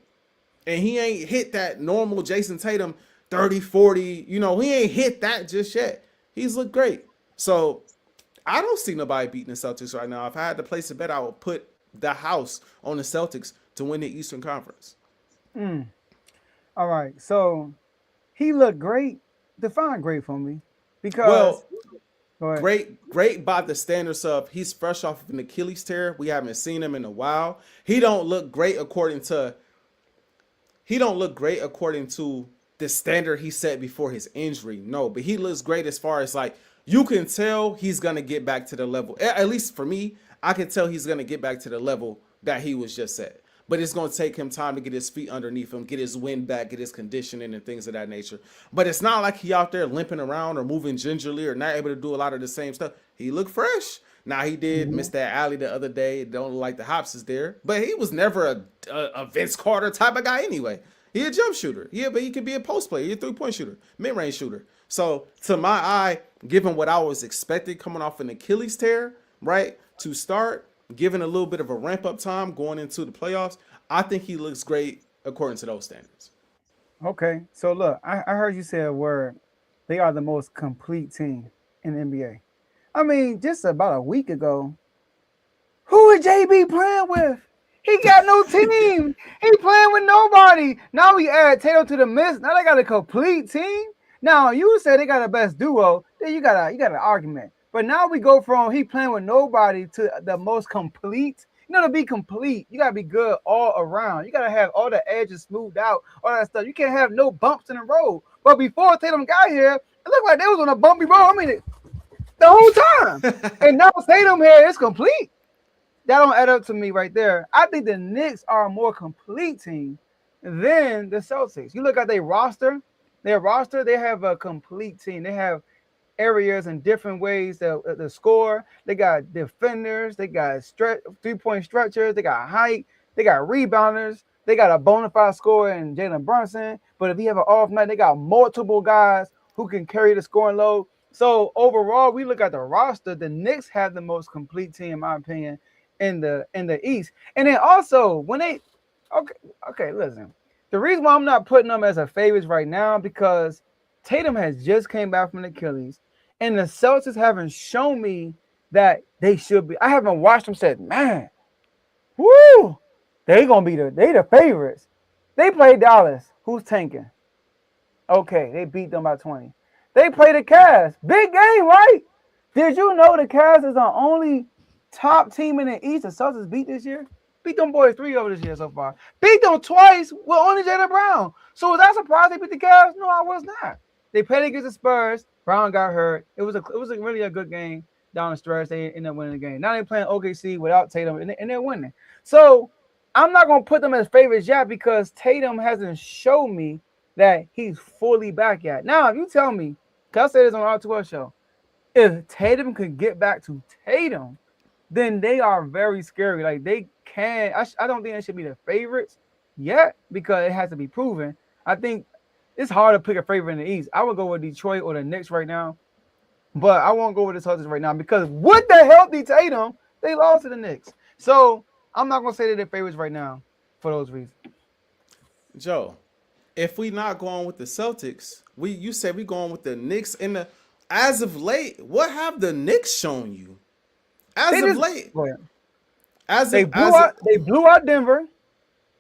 And he ain't hit that normal Jason Tatum 30, 40. He ain't hit that just yet. He's looked great. So I don't see nobody beating the Celtics right now. If I had to place a bet, I would put the house on the Celtics to win the Eastern Conference.
All right. So he looked great. Define great for me. Because
great by the standards of he's fresh off of an Achilles tear. We haven't seen him in a while. He don't look great according to the standard he set before his injury. No, but he looks great as far as like you can tell he's gonna get back to the level. At least for me, I can tell he's gonna get back to the level that he was just at. But it's gonna take him time to get his feet underneath him, get his wind back, get his conditioning and things of that nature. But it's not like he out there limping around or moving gingerly or not able to do a lot of the same stuff. He looked fresh. Now he did miss that alley the other day. Don't look like the hops is there, but he was never a Vince Carter type of guy anyway. He a jump shooter. Yeah, but he could be a post player. He a 3-point shooter, mid-range shooter. So to my eye, given what I was expecting coming off an Achilles tear, right, to start, given a little bit of a ramp up time going into the playoffs, I think he looks great according to those standards.
Okay, so look, I heard you say a word. They are the most complete team in the NBA. I mean, just about a week ago, who is JB playing with? He got no team. He playing with nobody. Now we add Tatum to the mix. Now they got a complete team. Now you say they got the best duo. Then you got an argument. But now we go from he playing with nobody to the most complete. To be complete, you gotta be good all around. You gotta have all the edges smoothed out, all that stuff. You can't have no bumps in the road. But before Tatum got here, it looked like they was on a bumpy road. I mean, the whole time. And now Tatum here is complete. That don't add up to me right there. I think the Knicks are a more complete team than the Celtics. You look at their roster, they have a complete team. They have areas in different ways to score. They got defenders, they got 3-point stretchers, they got height, they got rebounders, they got a bona fide scorer in Jalen Brunson. But if you have an off night, they got multiple guys who can carry the scoring load. So overall, we look at the roster, the Knicks have the most complete team, in my opinion, in the East. And then also when they listen, the reason why I'm not putting them as a favorites right now because Tatum has just came back from the Achilles, and the Celtics haven't shown me that they should be. I haven't watched them said, man, woo, they the favorites. They played Dallas, who's tanking. Okay, they beat them by 20. They play the Cavs. Big game, right? Did you know the Cavs is our only top team in the East the Celtics beat this year? Beat them boys 3 over this year so far. Beat them twice with only Jaylen Brown. So was I surprised they beat the Cavs? No, I was not. They played against the Spurs. Brown got hurt. It was really a good game down the stretch. They ended up winning the game. Now they're playing OKC without Tatum, and they're winning. So I'm not going to put them as favorites yet because Tatum hasn't shown me that he's fully back yet. Now, if you tell me, because I said this on our R2L show, if Tatum could get back to Tatum, then they are very scary. Like they can. I don't think they should be the favorites yet because it has to be proven. I think it's hard to pick a favorite in the East. I would go with Detroit or the Knicks right now, but I won't go with the Celtics right now because with the healthy Tatum, they lost to the Knicks. So I'm not gonna say they're the favorites right now for those reasons.
Joe, if we not going with the Celtics, you said we going with the Knicks in the. As of late, what have the Knicks shown you? They blew out Denver,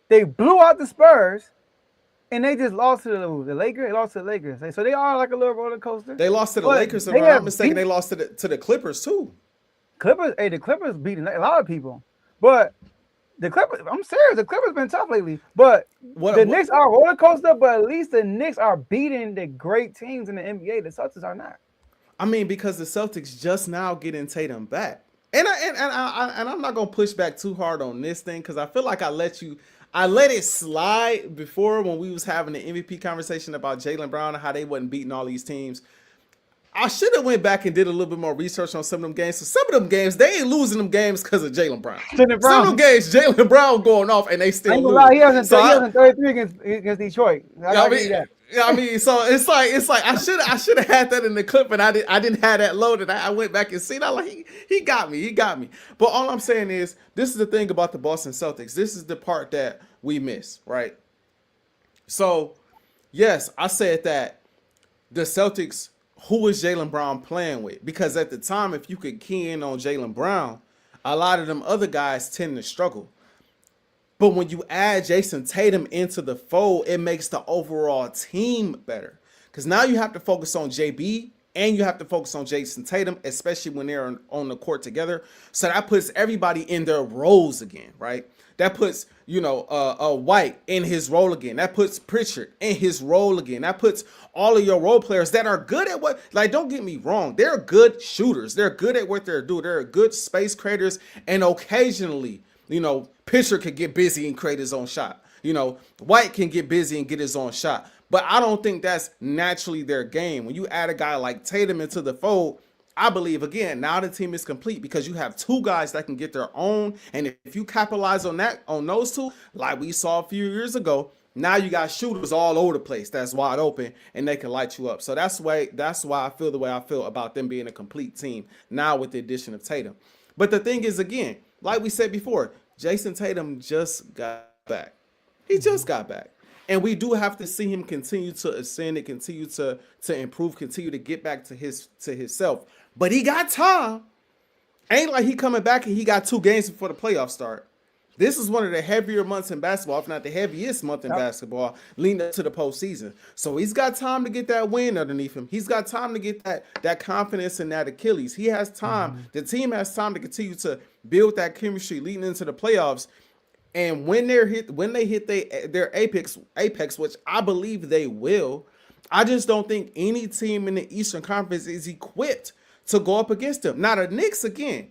they blew out the Spurs, and they just lost to the Lakers. They lost to the Lakers, so they are like a little roller coaster. They lost to the Lakers. If I'm not mistaken, they lost to the Clippers too.
The Clippers beating a lot of people, but the Clippers. I'm serious. The Clippers been tough lately, but the Knicks are a roller coaster. But at least the Knicks are beating the great teams in the NBA. The Celtics are not.
I mean, because the Celtics just now getting Tatum back. And I'm not gonna push back too hard on this thing because I feel like I let it slide before when we was having the MVP conversation about Jaylen Brown and how they wasn't beating all these teams. I should have went back and did a little bit more research on some of them games. So some of them games, they ain't losing them games because of Jaylen Brown. Some of them games, Jaylen Brown going off and they still lose.
Lie, he hasn't 33 against Detroit.
I mean, so it's like I should have had that in the clip, and I didn't have that loaded. I went back and seen. I like he got me. But all I'm saying is, this is the thing about the Boston Celtics. This is the part that we miss, right? So, yes, I said that the Celtics. Who is Jaylen Brown playing with? Because at the time, if you could key in on Jaylen Brown, a lot of them other guys tend to struggle. But when you add Jason Tatum into the fold, it makes the overall team better. Because now you have to focus on JB and you have to focus on Jason Tatum, especially when they're on the court together. So that puts everybody in their roles again, right? That puts, White in his role again. That puts Pritchard in his role again. That puts all of your role players that are good at what, like, don't get me wrong. They're good shooters. They're good at what they're doing. They're good space creators. And occasionally, Pritchard can get busy and create his own shot. White can get busy and get his own shot. But I don't think that's naturally their game. When you add a guy like Tatum into the fold, I believe, again, now the team is complete because you have two guys that can get their own. And if you capitalize on those two, like we saw a few years ago, now you got shooters all over the place that's wide open and they can light you up. So that's why I feel the way I feel about them being a complete team now with the addition of Tatum. But the thing is, again, like we said before, Jason Tatum just got back. He just got back. And we do have to see him continue to ascend and continue to improve, continue to get back to himself. But he got time. Ain't like he coming back and he got 2 games before the playoffs start. This is one of the heavier months in basketball, if not the heaviest month in basketball, leading up to the postseason. So he's got time to get that win underneath him. He's got time to get that confidence in that Achilles. He has time. Mm-hmm. The team has time to continue to build that chemistry leading into the playoffs. And when they hit their apex, which I believe they will, I just don't think any team in the Eastern Conference is equipped to go up against them. Now, the Knicks, again,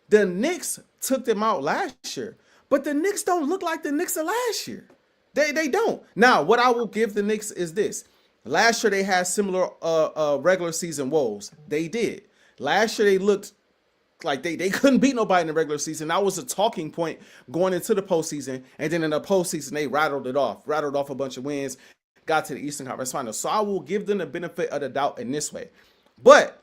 the Knicks took them out last year, but the Knicks don't look like the Knicks of last year. They don't. Now, what I will give the Knicks is this. Last year, they had similar regular season woes. They did. Last year, they looked like they couldn't beat nobody in the regular season. That was a talking point going into the postseason. And then in the postseason, they rattled off a bunch of wins, got to the Eastern Conference Finals. So I will give them the benefit of the doubt in this way. But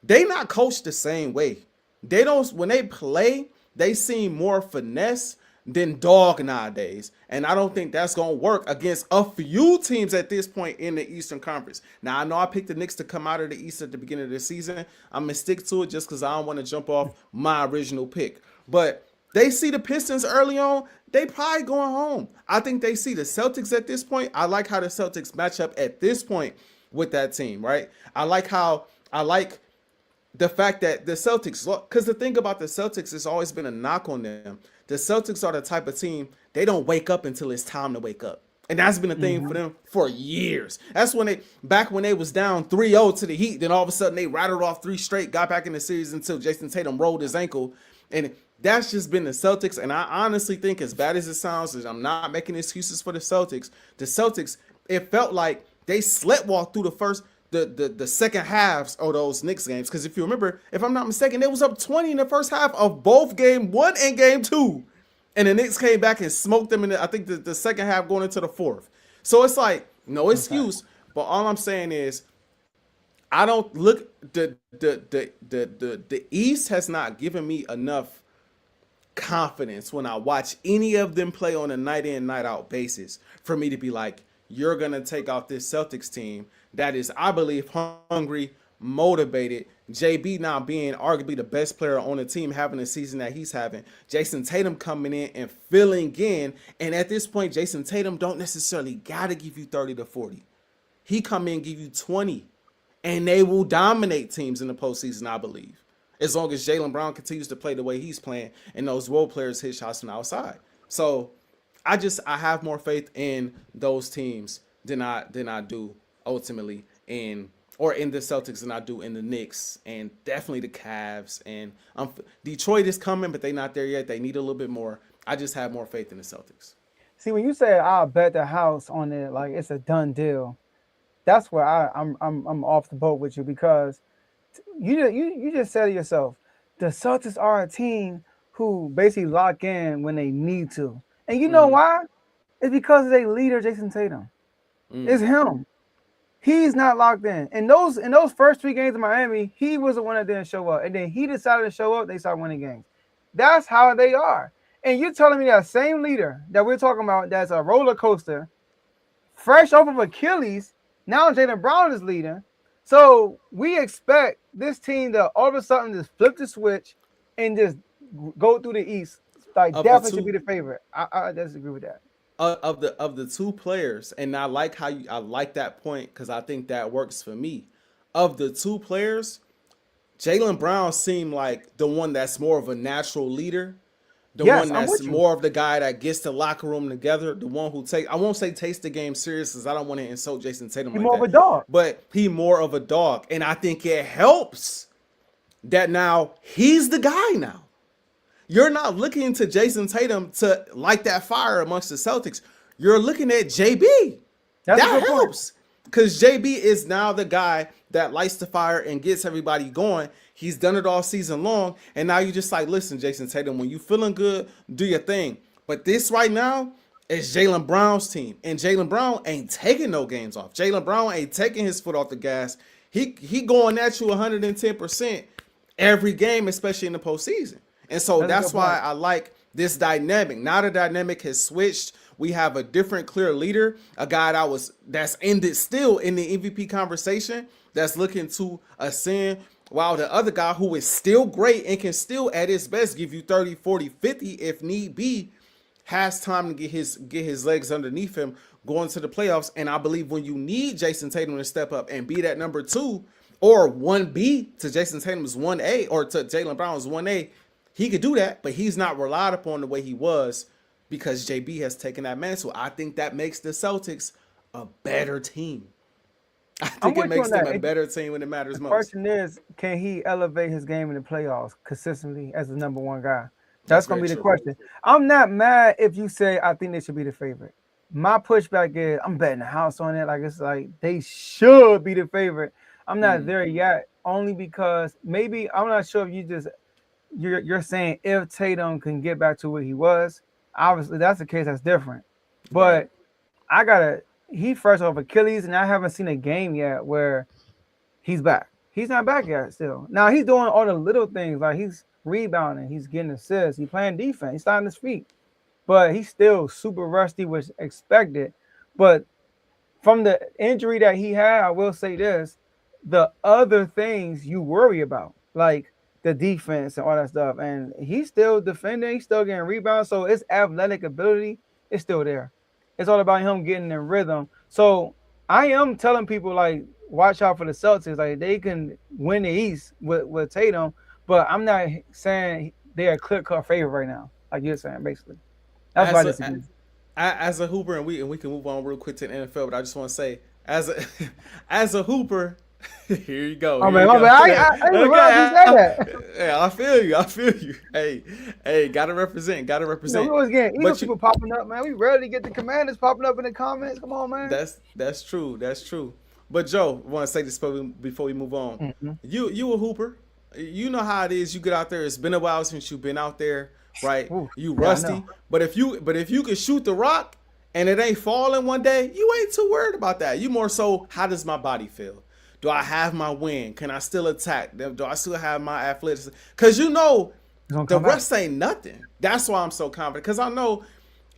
they not coached the same way. They don't, when they play, they seem more finesse than dog nowadays. And I don't think that's going to work against a few teams at this point in the Eastern Conference. Now, I know I picked the Knicks to come out of the East at the beginning of the season. I'm going to stick to it just because I don't want to jump off my original pick. But they see the Pistons early on, they probably going home. I think they see the Celtics at this point. I like how the Celtics match up at this point with that team, right? I like the fact that the Celtics, because the thing about the Celtics has always been a knock on them. The Celtics are the type of team, they don't wake up until it's time to wake up. And that's been a thing for them for years. That's back when they was down 3-0 to the Heat, then all of a sudden they rattled off 3 straight, got back in the series until Jason Tatum rolled his ankle. And that's just been the Celtics. And I honestly think, as bad as it sounds, I'm not making excuses for the Celtics, it felt like they sleptwalked through the second halves of those Knicks games. Because if you remember, if I'm not mistaken, they was up 20 in the first half of both game 1 and game 2. And the Knicks came back and smoked them in I think the second half going into the fourth. So it's like, no excuse. Okay. But all I'm saying is, I don't look, the East has not given me enough confidence when I watch any of them play on a night in, night out basis for me to be like, you're going to take out this Celtics team that is, I believe, hungry, motivated. JB now being arguably the best player on the team, having the season that he's having. Jason Tatum coming in and filling in. And at this point, Jason Tatum don't necessarily got to give you 30 to 40. He come in and give you 20. And they will dominate teams in the postseason, I believe. As long as Jaylen Brown continues to play the way he's playing and those role players hit shots from the outside. So I have more faith in those teams than I do ultimately in the Celtics than I do in the Knicks, and definitely the Cavs. And Detroit is coming, but they're not there yet. They need a little bit more. I just have more faith in the Celtics.
See, when you say I'll bet the house on it, like it's a done deal, That's where I'm off the boat with you because you just said it yourself. The Celtics are a team who basically lock in when they need to, and you know why? It's because of their leader, Jason Tatum. It's him. He's not locked in. In those first 3 games in Miami, he was the one that didn't show up, and then he decided to show up. They started winning games. That's how they are. And you're telling me that same leader that we're talking about, that's a roller coaster, fresh off of Achilles. Now Jaylen Brown is leading. So we expect this team to all of a sudden just flip the switch and just go through the East. Like definitely should be the favorite. I disagree with that.
Of the two players, and I like I like that point because I think that works for me. Of the two players, Jaylen Brown seemed like the one that's more of a natural leader. The one that's more of the guy that gets the locker room together, the one who I won't say takes the game serious because I don't want to insult Jason Tatum.
He's more of a dog.
But he more of a dog. And I think it helps that now he's the guy now. You're not looking to Jason Tatum to light that fire amongst the Celtics. You're looking at JB. That helps. Because JB is now the guy that lights the fire and gets everybody going. He's done it all season long. And now you just like, listen, Jason Tatum, when you feeling good, do your thing. But this right now is Jaylen Brown's team. And Jaylen Brown ain't taking no games off. Jaylen Brown ain't taking his foot off the gas. He going at you 110% every game, especially in the postseason. And so that's why I like this dynamic. Now the dynamic has switched. We have a different, clear leader, a guy that's still in the MVP conversation, that's looking to ascend, while the other guy who is still great and can still at his best give you 30, 40, 50 if need be, has time to get his legs underneath him going to the playoffs. And I believe when you need Jason Tatum to step up and be that number 2 or 1B to Jason Tatum's 1A or to Jaylen Brown's 1A, he could do that, but he's not relied upon the way he was because JB has taken that mantle. I think that makes the Celtics a better team. I think it makes them a better team when it matters most.
The question is, can he elevate his game in the playoffs consistently as the number 1 guy? That's going to be the question. I'm not mad if you say I think they should be the favorite. My pushback is I'm betting the house on it. Like, it's like they should be the favorite. I'm not there yet, only because maybe I'm not sure if you're saying if Tatum can get back to where he was. Obviously, that's the case. That's different. But he first off Achilles, and I haven't seen a game yet where he's back. He's not back yet still. Now he's doing all the little things, like he's rebounding, he's getting assists, he's playing defense, he's starting his feet. But he's still super rusty, which expected. But from the injury that he had, I will say this, the other things you worry about, like the defense and all that stuff. And he's still defending, he's still getting rebounds. So his athletic ability is still there. It's all about him getting in rhythm. So I am telling people, like, watch out for the Celtics. Like, they can win the East with Tatum, but I'm not saying they're a clear-cut favorite right now, like you're saying, basically. That's why I disagree.
As a hooper, and we can move on real quick to the NFL, but I just want to say, as a hooper, here you go.
Oh man, I didn't realize you said that.
Yeah, I feel you. Hey, gotta represent.
You know, we always get Eagles people popping up, man. We rarely get the Commanders popping up in the comments. Come on, man.
That's true. But Joe, I want to say this before we move on. Mm-hmm. You a hooper. You know how it is. You get out there. It's been a while since you've been out there, right? Ooh, you rusty. But if you can shoot the rock and it ain't falling one day, you ain't too worried about that. You more so, how does my body feel? Do I have my win? Can I still attack? Do I still have my athleticism? Because you know the rest ain't nothing. That's why I'm so confident. Because I know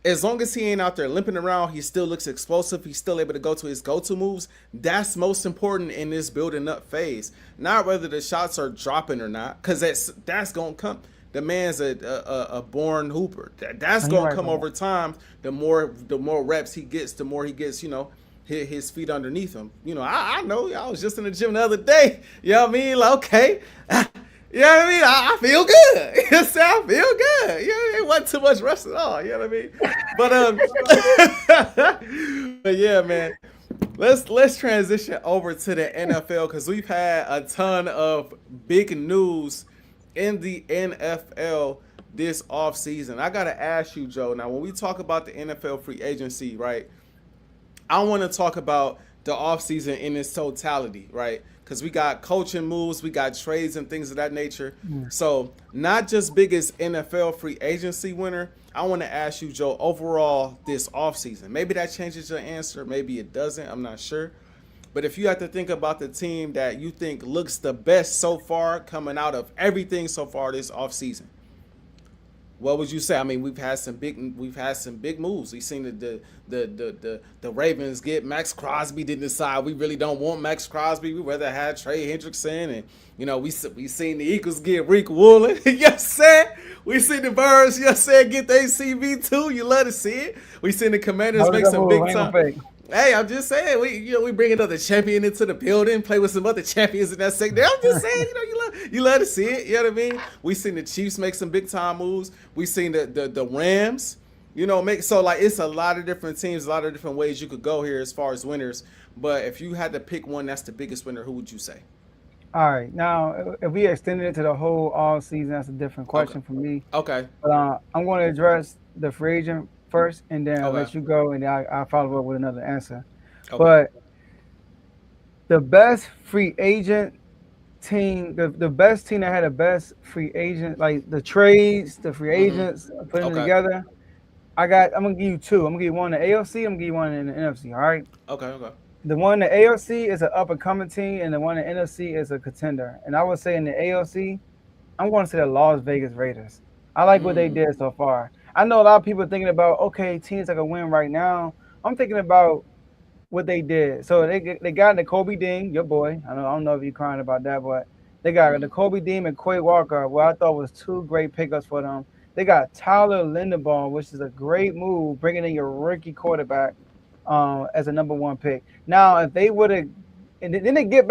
as long as he ain't out there limping around, he still looks explosive. He's still able to go to his go-to moves. That's most important in this building up phase. Not whether the shots are dropping or not, because that's going to come. The man's a born hooper. That's going to come over time. The more reps he gets, the more he gets, his feet underneath him. I know. I was just in the gym the other day. You know what I mean? Like, okay. You know what I mean? I feel good. I feel good. It wasn't too much rest at all. You know what I mean? But yeah, man. Let's transition over to the NFL because we've had a ton of big news in the NFL this offseason. I gotta ask you, Joe. Now, when we talk about the NFL free agency, right? I want to talk about the offseason in its totality, right? Because we got coaching moves, we got trades and things of that nature. So not just biggest NFL free agency winner. I want to ask you, Joe, overall this offseason. Maybe that changes your answer. Maybe it doesn't. I'm not sure. But if you have to think about the team that you think looks the best so far coming out of everything so far this offseason, what would you say? I mean, we've had some big moves. We've seen the Ravens get Max Crosby. Didn't decide we really don't want Max Crosby. We rather had Trey Hendrickson, and we seen the Eagles get Rick Woolen. Yes, sir. We seen the Birds. Yes, sir. Get the ACV too. You love to see it. We seen the Commanders make some big time. Hey, I'm just saying, we bring another champion into the building, play with some other champions in that sector. I'm just saying, you love to see it. You know what I mean? We seen the Chiefs make some big time moves. We seen the Rams, make so like it's a lot of different teams, a lot of different ways you could go here as far as winners. But if you had to pick one that's the biggest winner, who would you say?
All right, now if we extended it to the whole all season, that's a different question for me.
Okay.
But I'm going to address the free agent first, and then I'll let you go, and then I'll follow up with another answer. Okay. But the best free agent team, the best team that had the best free agent, like the trades, the free agents, putting them together, I'm going to give you two. I'm going to give you one in the AFC, I'm going to give you one in the NFC, all right?
Okay.
The one in the AFC is an up-and-coming team, and the one in the NFC is a contender. And I would say in the AFC, I'm going to say the Las Vegas Raiders. I like what they did so far. I know a lot of people are thinking about, okay, teams that can win right now. I'm thinking about what they did. So they got Nakobe Dean, your boy. I don't know if you're crying about that, but they got Nakobe Dean and Quay Walker, what I thought was two great pickups for them. They got Tyler Linderbaum, which is a great move, bringing in your rookie quarterback as a number one pick. Now, if they would have, and then they get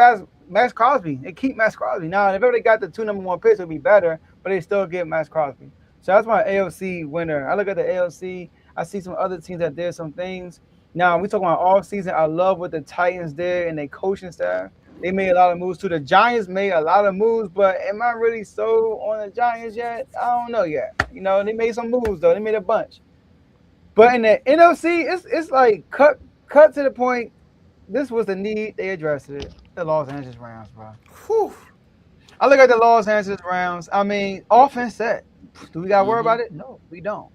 Max Crosby. They keep Max Crosby. Now, if ever they got the two number one picks, it would be better, but they still get Max Crosby. So that's my AFC winner. I look at the AFC. I see some other teams that did some things. Now, we talking about all season. I love what the Titans did and their coaching staff. They made a lot of moves too. The Giants made a lot of moves, but am I really sold on the Giants yet? I don't know yet. They made some moves, though. They made a bunch. But in the NFC, it's like cut to the point. This was the need. They addressed it. The Los Angeles Rams, bro. Whew. I look at the Los Angeles Rams. I mean, offense set. Do we got to worry about it? No, we don't.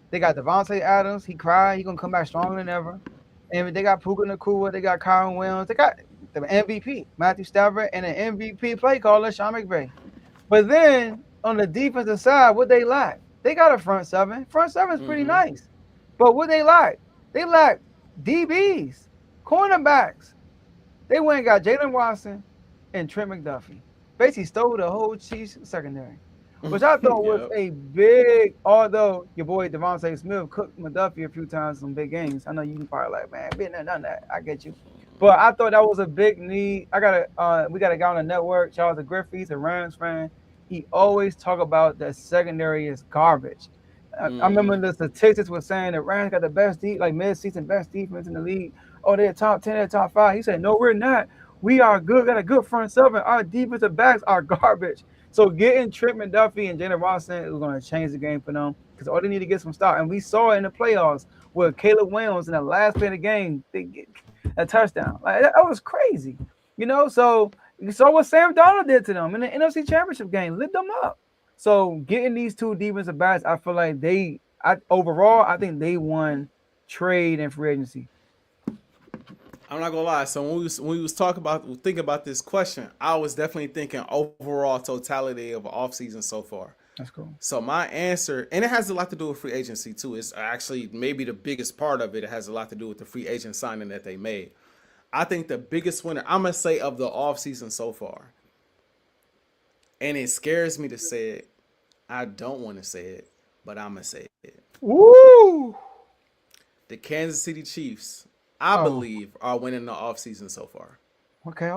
They got Devontae Adams. He cried. He's going to come back stronger than ever. And they got Puka Nacua. They got Kyron Williams. They got the MVP, Matthew Stafford, and an MVP play caller, Sean McVay. But then, on the defensive side, what they lack? They got a front seven. Front seven is pretty nice. But what they lack? They lack DBs, cornerbacks. They went and got Jalen Watson and Trent McDuffie. Basically stole the whole Chiefs secondary, which I thought was a big, although your boy Devontae Smith cooked McDuffie a few times in some big games. I know you can probably like, man, been there, done that. I get you. But I thought that was a big need. We got a guy on the network, Charles Griffey, he's a Rams fan. He always talk about the secondary is garbage. I remember the statistics were saying the Rams got the best mid-season best defense in the league. Oh, they're top 10, they're top 5. He said, no, we're not. We are good, got a good front seven. Our defensive backs are garbage. So getting Trent McDuffie and Jalen Watson is going to change the game for them because all they need to get some start. And we saw it in the playoffs with Caleb Williams in the last play of the game, they get a touchdown. Like that was crazy. So you saw what Sam Darnold did to them in the NFC Championship game, lit them up. So getting these two defensive backs, I feel like overall, I think they won trade and free agency.
I'm not gonna lie. So when we was thinking about this question, I was definitely thinking overall totality of offseason so far.
That's cool.
So my answer, and it has a lot to do with free agency too. It's actually maybe the biggest part of it. It has a lot to do with the free agent signing that they made. I think the biggest winner, I'm gonna say, of the offseason so far, and it scares me to say it. I don't want to say it, but I'm gonna say it.
Woo!
The Kansas City Chiefs, I believe, are winning the offseason so far.
Okay.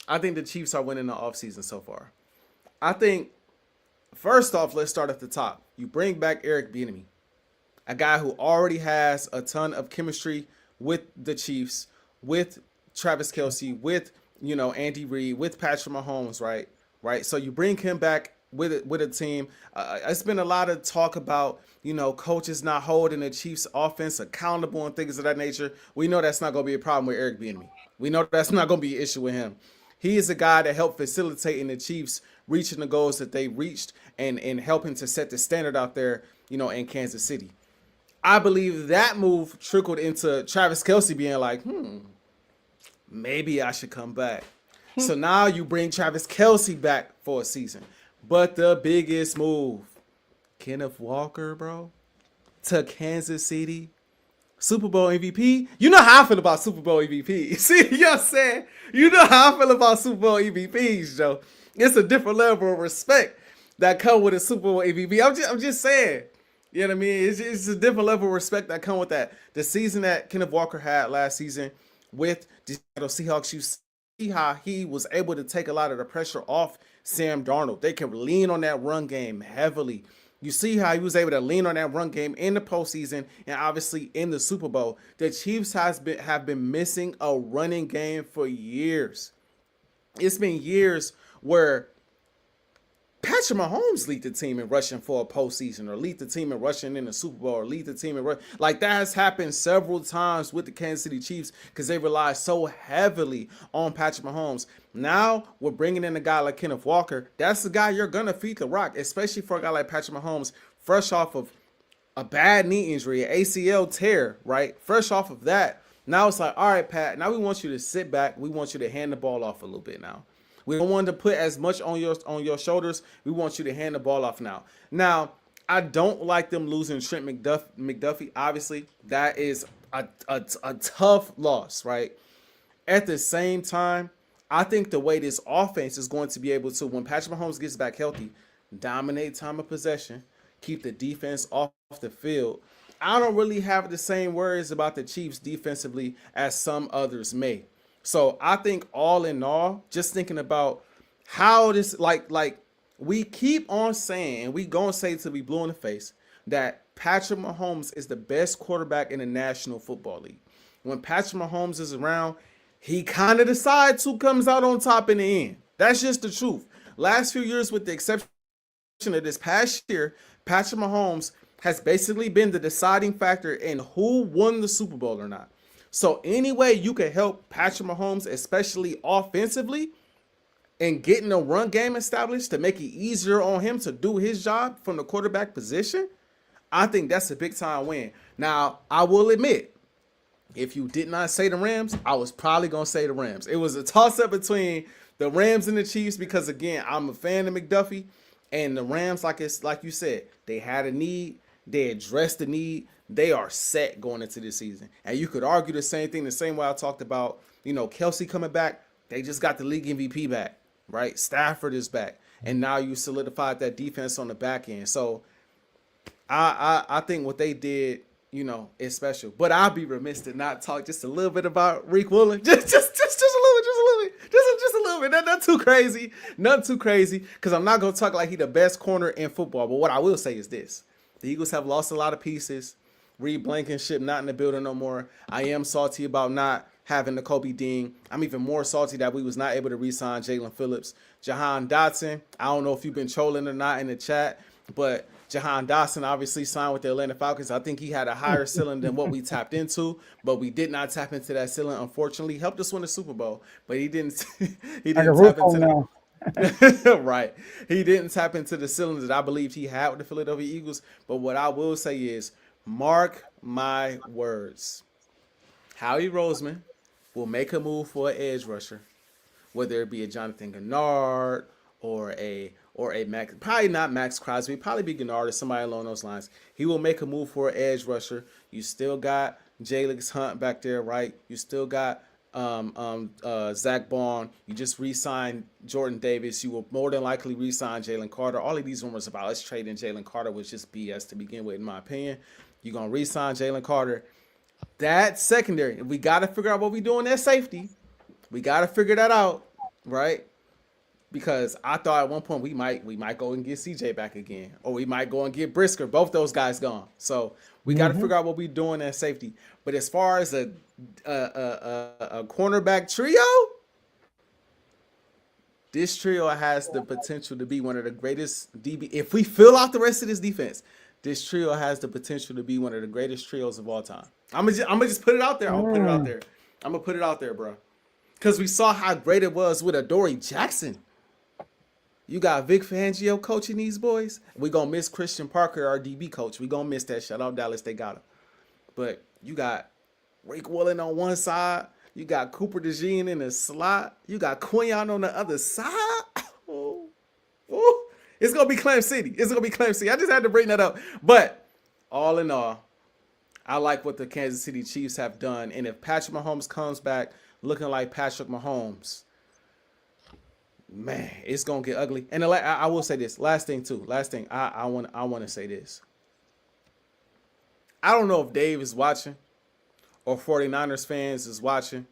I think the Chiefs are winning the offseason so far. I think, first off, let's start at the top. You bring back Eric Bieniemy, a guy who already has a ton of chemistry with the Chiefs, with Travis Kelce, with Andy Reid, with Patrick Mahomes, right? So you bring him back with a team. It's been a lot of talk about, coaches not holding the Chiefs offense accountable and things of that nature. We know that's not going to be a problem with Eric Bieniemy. We know that's not going to be an issue with him. He is a guy that helped facilitate in the Chiefs reaching the goals that they reached and helping to set the standard out there, in Kansas City. I believe that move trickled into Travis Kelce being like, maybe I should come back. So now you bring Travis Kelce back for a season. But the biggest move, Kenneth Walker, bro, to Kansas City. Super Bowl MVP. You know how I feel about Super Bowl MVP. See, you know what I'm saying? You know how I feel about Super Bowl MVPs, Joe. It's a different level of respect that come with a Super Bowl MVP. I'm just saying. You know what I mean? It's a different level of respect that come with that. The season that Kenneth Walker had last season with the Seahawks, you see how he was able to take a lot of the pressure off Sam Darnold. They can lean on that run game heavily. You see how he was able to lean on that run game in the postseason and obviously in the Super Bowl. The Chiefs have been missing a running game for years. It's been years where Patrick Mahomes lead the team in rushing for a postseason, or lead the team in rushing in the Super Bowl, or lead the team in like that has happened several times with the Kansas City Chiefs because they rely so heavily on Patrick Mahomes. Now we're bringing in a guy like Kenneth Walker. That's the guy you're gonna feed the rock, especially for a guy like Patrick Mahomes, fresh off of a bad knee injury, an ACL tear, right? Fresh off of that. Now it's like, all right, Pat. Now we want you to sit back. We want you to hand the ball off a little bit now. We don't want to put as much on your shoulders. We want you to hand the ball off now. Now, I don't like them losing Trent McDuffie. Obviously, that is a tough loss, right? At the same time, I think the way this offense is going to be able to, when Patrick Mahomes gets back healthy, dominate time of possession, keep the defense off the field. I don't really have the same worries about the Chiefs defensively as some others may. So I think all in all, just thinking about how this, like we keep on saying, and we gonna say till we blue in the face, that Patrick Mahomes is the best quarterback in the National Football League. When Patrick Mahomes is around, he kind of decides who comes out on top in the end. That's just the truth. Last few years, with the exception of this past year, Patrick Mahomes has basically been the deciding factor in who won the Super Bowl or not. So any way you can help Patrick Mahomes, especially offensively, and getting a run game established to make it easier on him to do his job from the quarterback position, I think that's a big time win. Now, I will admit, if you did not say the Rams, I was probably going to say the Rams. It was a toss-up between the Rams and the Chiefs because, again, I'm a fan of McDuffie. And the Rams, like you said, they had a need. They addressed the need. They are set going into this season. And you could argue the same thing the same way I talked about, Kelce coming back. They just got the league MVP back, right? Stafford is back. And now you solidified that defense on the back end. So I think what they did, is special. But I'll be remiss to not talk just a little bit about Reek Woolen. Just a little bit. Not too crazy. Nothing too crazy. Because I'm not going to talk like he the best corner in football. But what I will say is this. The Eagles have lost a lot of pieces. Reed Blankenship not in the building no more. I am salty about not having the Kobe Dean. I'm even more salty that we was not able to re-sign Jalen Phillips. Jahan Dotson, I don't know if you've been trolling or not in the chat, but Jahan Dotson obviously signed with the Atlanta Falcons. I think he had a higher ceiling than what we tapped into, but we did not tap into that ceiling, unfortunately. Helped us win the Super Bowl, but he didn't tap into right. He didn't tap into the ceiling that I believed he had with the Philadelphia Eagles. But what I will say is, mark my words, Howie Roseman will make a move for an edge rusher, whether it be a Jonathan Gennard or a Max, probably not Max Crosby, probably be Gennard or somebody along those lines. He will make a move for an edge rusher. You still got Jalix Hunt back there, right? You still got Zach Bond. You just re-signed Jordan Davis. You will more than likely re-sign Jalen Carter. All of these rumors about us trading Jalen Carter was just BS to begin with, in my opinion. You're going to re-sign Jalen Carter. That secondary, we got to figure out what we're doing at safety. We got to figure that out, right? Because I thought at one point we might go and get CJ back again, or we might go and get Brisker. Both those guys gone. So we got to figure out what we're doing at safety. But as far as a cornerback trio, This trio has the potential to be one of the greatest DB. If we fill out the rest of this defense, this trio has the potential to be one of the greatest trios of all time. I'm gonna just put it out there. I'm gonna put it out there. I'm gonna put it out there, bro. Because we saw how great it was with Adoree Jackson. You got Vic Fangio coaching these boys. We gonna miss Christian Parker, our DB coach. We gonna miss that. Shout out Dallas, they got him. But you got Rick Willen on one side. You got Cooper DeJean in the slot. You got Quinyon on the other side. Oh. It's gonna be Clam City. It's gonna be Clam City. I just had to bring that up. But all in all, I like what the Kansas City Chiefs have done. And if Patrick Mahomes comes back looking like Patrick Mahomes, man, it's gonna get ugly. And I will say this. Last thing, I want to say this. I don't know if Dave is watching or 49ers fans is watching.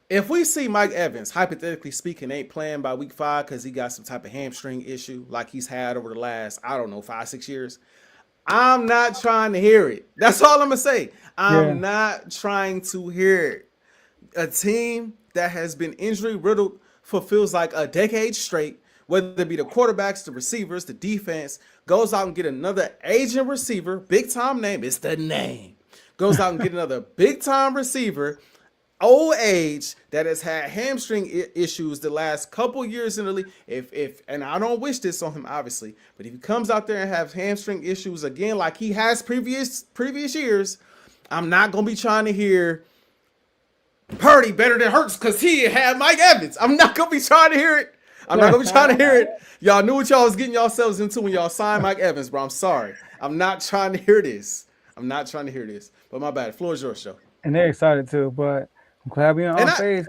If we see Mike Evans, hypothetically speaking, ain't playing by week 5 because he got some type of hamstring issue like he's had over the last, 5-6 years, I'm not trying to hear it. That's all I'm going to say. I'm not trying to hear it. A team that has been injury riddled for feels like a decade straight, whether it be the quarterbacks, the receivers, the defense, goes out and get another aging receiver, big time name, it's the name. Goes out and get another big time receiver, old age, that has had hamstring issues the last couple years in the league. If and I don't wish this on him, obviously, but if he comes out there and has hamstring issues again like he has previous years, I'm not gonna be trying to hear Purdy better than Hurts because he had Mike Evans. I'm not gonna be trying to hear it. I'm not gonna be trying to hear it. Y'all knew what y'all was getting yourselves into when y'all signed Mike Evans, bro. I'm sorry. I'm not trying to hear this. But my bad. The floor is yours, Joe.
And they're excited too, but I'm glad we're on Unfazed.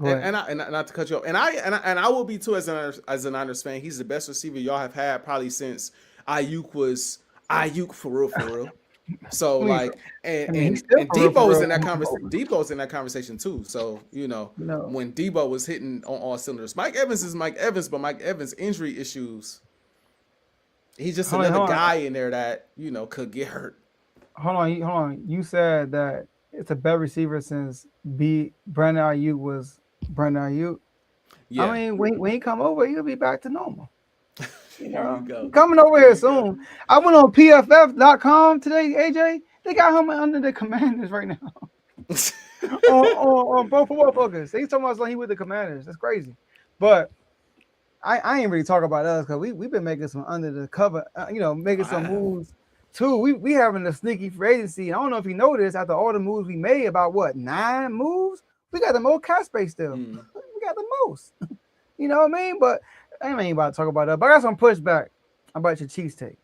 And not to cut you off. And I will be too as an Niners fan. He's the best receiver y'all have had probably since Ayuk was Ayuk for real. So like and Debo was in that conversation. Debo's in that conversation too. So when Debo was hitting on all cylinders, Mike Evans is Mike Evans, but Mike Evans' injury issues. He's just another guy in there that could get hurt.
Hold on. You said that it's a better receiver since Brandon Ayuk was Brandon Ayuk. Yeah. I mean, when he come over, he'll be back to normal. Coming over here soon. I went on PFF.com today, AJ. They got him under the Commanders right now. on Pro Football Focus. He's talking about like he with the Commanders. That's crazy. But I ain't really talking about us because we've been making some under the cover, making some moves too. We having a sneaky free agency. I don't know if you noticed after all the moves we made, about 9 moves, we got the most cap space still. We got the most. You know what I mean? But I ain't about to talk about that. But I got some pushback about your Chiefs take.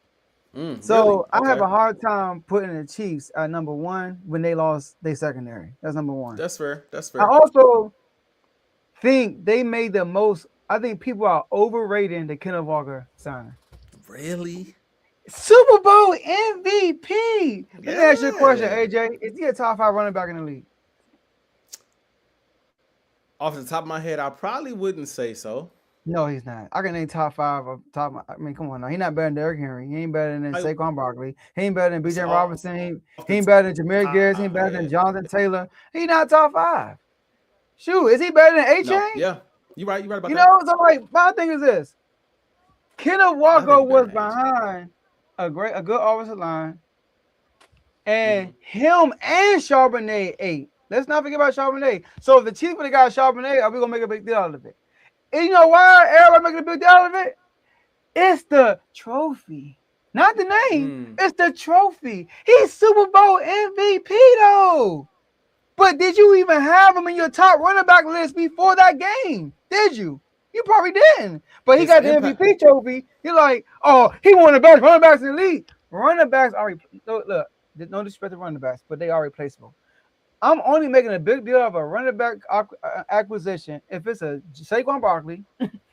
So really? Okay. I have a hard time putting the Chiefs at number 1 when they lost their secondary. That's number 1.
That's fair.
I also think they made the most. I think people are overrating the Kenneth Walker signing.
Really?
Super Bowl MVP. Let me ask you a question, AJ. Is he a top 5 running back in the league?
Off the top of my head, I probably wouldn't say so.
No, he's not. I can name top 5 of top. I mean, come on now. He's not better than Derrick Henry. He ain't better than Saquon Barkley. He ain't better than B.J. Robinson. He ain't better than Jameer Gibbs. He ain't better than Jonathan Taylor. He's not top 5. Shoot, is he better than Ajae?
No. Yeah, you're right about that.
So like, my thing is this: Kenneth Walker was behind a good offensive line, and him and Charbonnet ate. Let's not forget about Charbonnet. So if the Chiefs would have got Charbonnet, are we gonna make a big deal out of it? And you know why everybody making a big deal out of it? It's the trophy, not the name. It's the trophy. He's Super Bowl MVP though. But did you even have him in your top running back list before that game? Did you? You probably didn't. But he got the MVP trophy. You're like, oh, he one of the best running backs in the league. Running backs are look, no disrespect to running backs, but they are replaceable. I'm only making a big deal of a running back acquisition if it's a Saquon Barkley,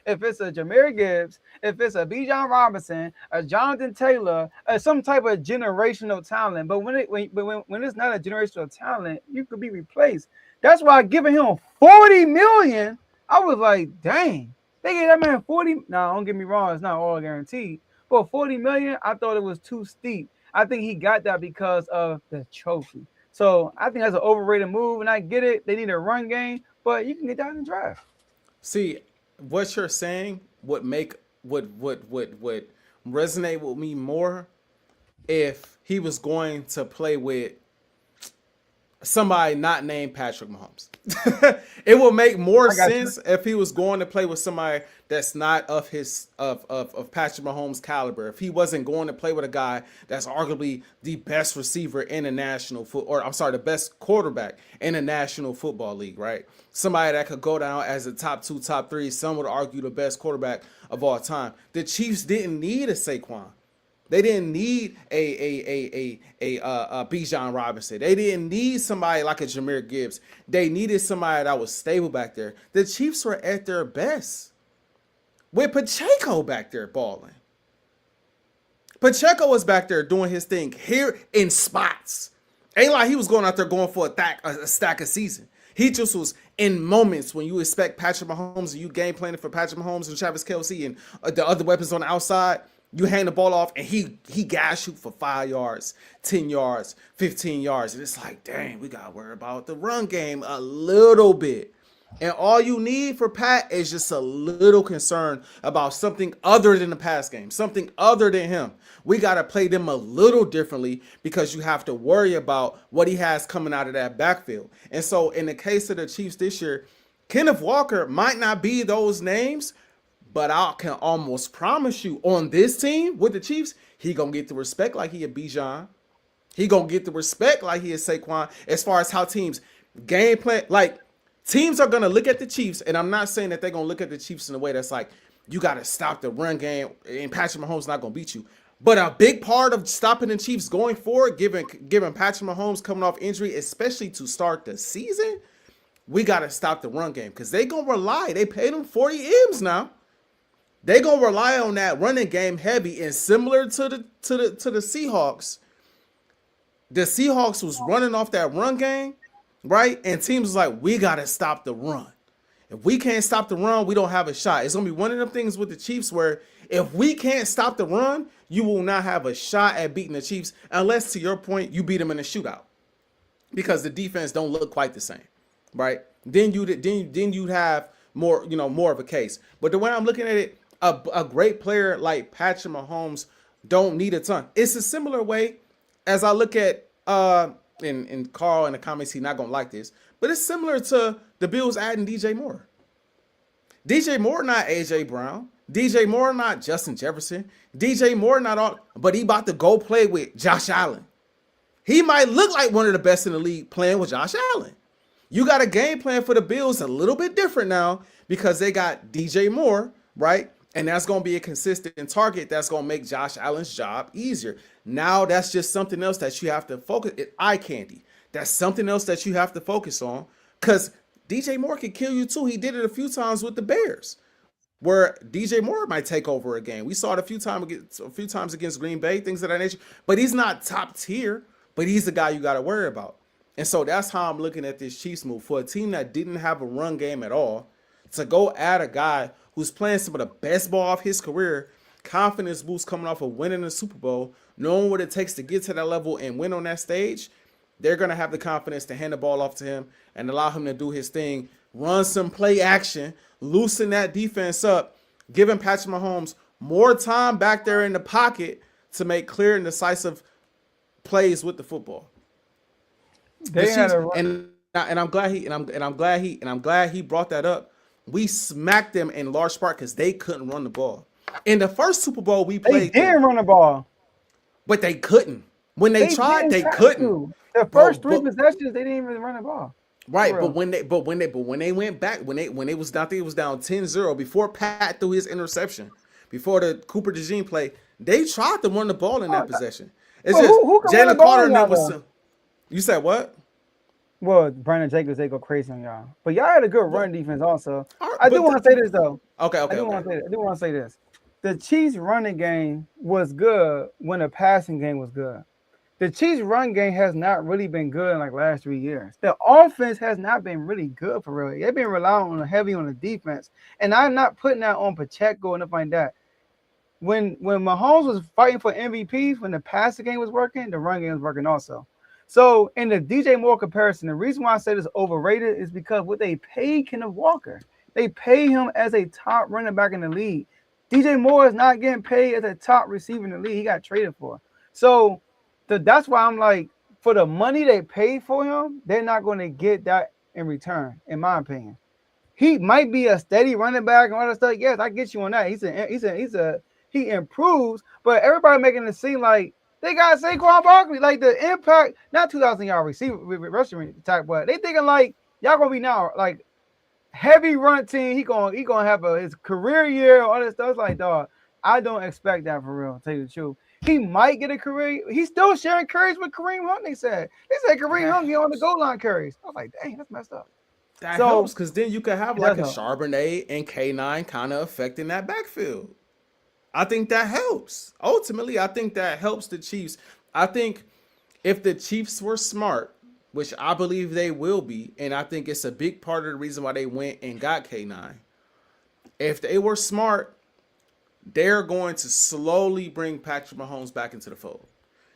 if it's a Jameer Gibbs, if it's a Bijan Robinson, a Jonathan Taylor, some type of generational talent. But when it's not a generational talent, you could be replaced. That's why giving him $40 million, I was like, dang, they gave that man 40. Now, don't get me wrong, it's not all guaranteed. But $40 million, I thought it was too steep. I think he got that because of the trophy. So I think that's an overrated move, and I get it. They need a run game, but you can get that in the draft.
See, what you're saying would resonate with me more if he was going to play with somebody not named Patrick Mahomes. It would make more sense if he was going to play with somebody that's not of Patrick Mahomes' caliber. If he wasn't going to play with a guy that's arguably the best receiver in the the best quarterback in the National Football League, right? Somebody that could go down as a top 2, top 3. Some would argue the best quarterback of all time. The Chiefs didn't need a Saquon. They didn't need a Bijan Robinson. They didn't need somebody like a Jahmyr Gibbs. They needed somebody that was stable back there. The Chiefs were at their best with Pacheco back there balling. Pacheco was back there doing his thing here in spots. Ain't like he was going out there going for a stack of season. He just was in moments when you expect Patrick Mahomes and you game planning for Patrick Mahomes and Travis Kelce and the other weapons on the outside. You hand the ball off, and he gas you for 5 yards, 10 yards, 15 yards. And it's like, dang, we got to worry about the run game a little bit. And all you need for Pat is just a little concern about something other than the pass game, something other than him. We got to play them a little differently because you have to worry about what he has coming out of that backfield. And so in the case of the Chiefs this year, Kenneth Walker might not be those names, but I can almost promise you on this team with the Chiefs, he going to get the respect like he a Bijan. He going to get the respect like he is Saquon as far as how teams game plan. Like, teams are going to look at the Chiefs, and I'm not saying that they're going to look at the Chiefs in a way that's like, you got to stop the run game, and Patrick Mahomes not going to beat you. But a big part of stopping the Chiefs going forward, given Patrick Mahomes coming off injury, especially to start the season, we got to stop the run game because they going to rely. They paid him 40 M's now. They gonna rely on that running game heavy, and similar to the Seahawks. The Seahawks was running off that run game, right? And teams was like, we gotta stop the run. If we can't stop the run, we don't have a shot. It's gonna be one of them things with the Chiefs where if we can't stop the run, you will not have a shot at beating the Chiefs unless, to your point, you beat them in a shootout because the defense don't look quite the same, right? Then you'd have more of a case. But the way I'm looking at it. A great player like Patrick Mahomes don't need a ton. It's a similar way as I look at in Carl in the comments, he's not gonna like this, but it's similar to the Bills adding DJ Moore. DJ Moore not AJ Brown. DJ Moore not Justin Jefferson. DJ Moore not all, but he about to go play with Josh Allen. He might look like one of the best in the league playing with Josh Allen. You got a game plan for the Bills a little bit different now because they got DJ Moore, right? And that's going to be a consistent target that's going to make Josh Allen's job easier. Now that's just something else that you have to focus. Eye candy. That's something else that you have to focus on because DJ Moore can kill you too. He did it a few times with the Bears where DJ Moore might take over a game. We saw it a few times against Green Bay, things of that nature. But he's not top tier, but he's the guy you got to worry about. And so that's how I'm looking at this Chiefs move. For a team that didn't have a run game at all, to go add a guy who's playing some of the best ball of his career, confidence boost coming off of winning the Super Bowl, knowing what it takes to get to that level and win on that stage, they're going to have the confidence to hand the ball off to him and allow him to do his thing, run some play action, loosen that defense up, giving Patrick Mahomes more time back there in the pocket to make clear and decisive plays with the football. And I'm glad he brought that up. We smacked them in large part because they couldn't run the ball. In the first Super Bowl we played,
they did run the ball,
but they couldn't. When they tried, they couldn't.
The first three possessions, they didn't even run the ball.
Right, but when they went back, when it was down, I think it was down 10-0 before Pat threw his interception, before the Cooper DeJean play, they tried to run the ball in that possession. It's just Jalen Carter and was. You said what?
Well, Brandon Jacobs, they go crazy on y'all. But y'all had a good run defense also. I do want to say this, though.
Okay.
I do want to say this. The Chiefs' running game was good when the passing game was good. The Chiefs' run game has not really been good in like last 3 years. The offense has not been really good for real. They've been relying heavy on the defense. And I'm not putting that on Pacheco and stuff like that. When Mahomes was fighting for MVPs, when the passing game was working, the run game was working also. So in the DJ Moore comparison, the reason why I say this overrated is because what they paid Kenneth Walker. They pay him as a top running back in the league. DJ Moore is not getting paid as a top receiver in the league. He got traded for. So that's why I'm like, for the money they paid for him, they're not going to get that in return, in my opinion. He might be a steady running back and all that stuff. Yes, I get you on that. He improves, but everybody making it seem like they got Saquon Barkley, like the impact, not 2,000 yard receiver rushing attack, but they thinking like y'all gonna be now like heavy run team. He gonna have his career year, all that stuff. It's like, dog, I don't expect that for real. To tell you the truth, he might get a career. He's still sharing carries with Kareem Hunt. They said Kareem Hunt get on the goal line carries. I was like, dang, that's messed up.
That helps because then you could have like a Charbonnet and K9 kind of affecting that backfield. I think that helps. Ultimately, I think that helps the Chiefs. I think if the Chiefs were smart, which I believe they will be, and I think it's a big part of the reason why they went and got K9. If they were smart, they're going to slowly bring Patrick Mahomes back into the fold.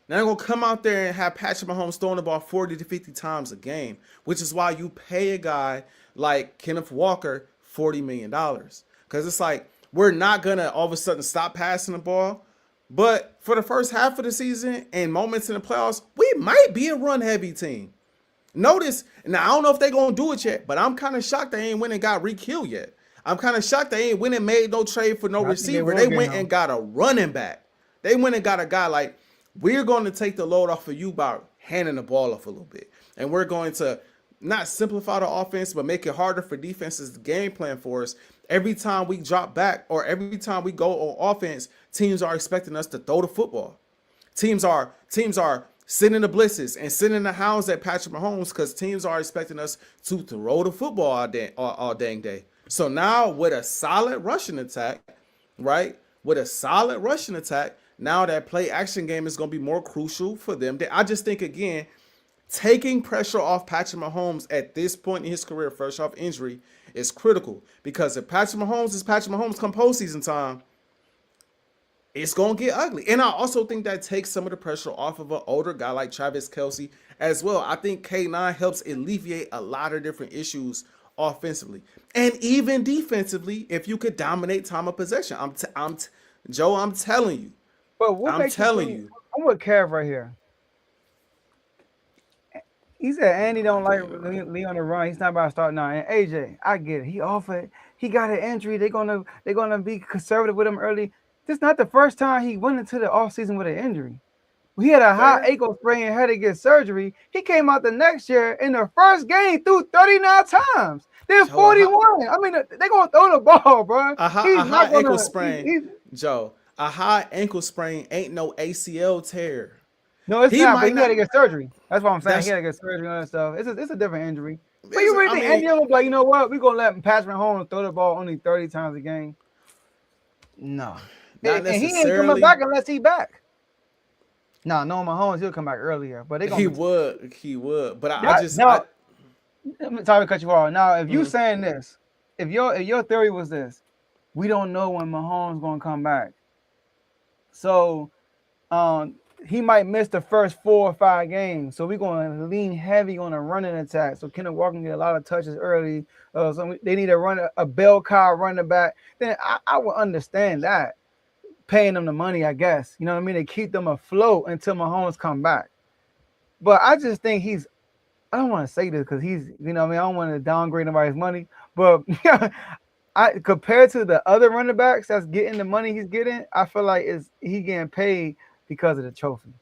Now they're going to come out there and have Patrick Mahomes throwing the ball 40 to 50 times a game, which is why you pay a guy like Kenneth Walker $40 million. Because it's like, we're not going to all of a sudden stop passing the ball. But for the first half of the season and moments in the playoffs, we might be a run-heavy team. Notice, now I don't know if they're going to do it yet, but I'm kind of shocked they ain't went and got Reek Hill yet. I'm kind of shocked they ain't went and made no trade for no receiver. They went and got a running back. They went and got a guy like, we're going to take the load off of you by handing the ball off a little bit. And we're going to not simplify the offense, but make it harder for defenses to game plan for us. Every time we drop back or every time we go on offense, teams are expecting us to throw the football. Teams are sending the blitzes and sending the hounds at Patrick Mahomes because teams are expecting us to throw the football all dang day. So now with a solid rushing attack, right? With a solid rushing attack, now that play action game is going to be more crucial for them. I just think, again, taking pressure off Patrick Mahomes at this point in his career, fresh off injury, is critical. Because if Patrick Mahomes is Patrick Mahomes come postseason time, it's going to get ugly. And I also think that takes some of the pressure off of an older guy like Travis Kelce as well. I think K9 helps alleviate a lot of different issues offensively. And even defensively, if you could dominate time of possession. Joe, I'm telling you.
But I'm telling you. I'm with Kev right here. He said Andy don't like Lee on the run. He's not about to start now. And AJ, I get it. He offered. He got an injury. They're gonna be conservative with him early. This is not the first time he went into the offseason with an injury. He had a high ankle sprain and had to get surgery. He came out the next year in the first game threw 39 times. There's 41. I mean, they're gonna throw the ball, bro.
A high ankle sprain, Joe. A high ankle sprain ain't no ACL tear.
No, it's not. But he had to get surgery. That's what I'm saying. He had to get surgery and all that stuff. It's a different injury. But you really think Andy was like, you know what? We're gonna let Patrick Mahomes throw the ball only 30 times a game? No.
Not necessarily.
And he ain't coming back unless he back. No, Mahomes, he'll come back earlier. But he
would. But
I'm sorry to cut you off. Now, if you saying this, if your theory was this, we don't know when Mahomes gonna come back. So he might miss the first 4 or 5 games. So we're going to lean heavy on a running attack. So Kenneth Walker can get a lot of touches early. So they need to run a bell cow running back. Then I would understand that. Paying them the money, I guess. You know what I mean? To keep them afloat until Mahomes come back. But I just think I don't want to say this because he's, you know what I mean? I don't want to downgrade nobody's money. But compared to the other running backs that's getting the money he's getting, I feel like he getting paid because of the trophy.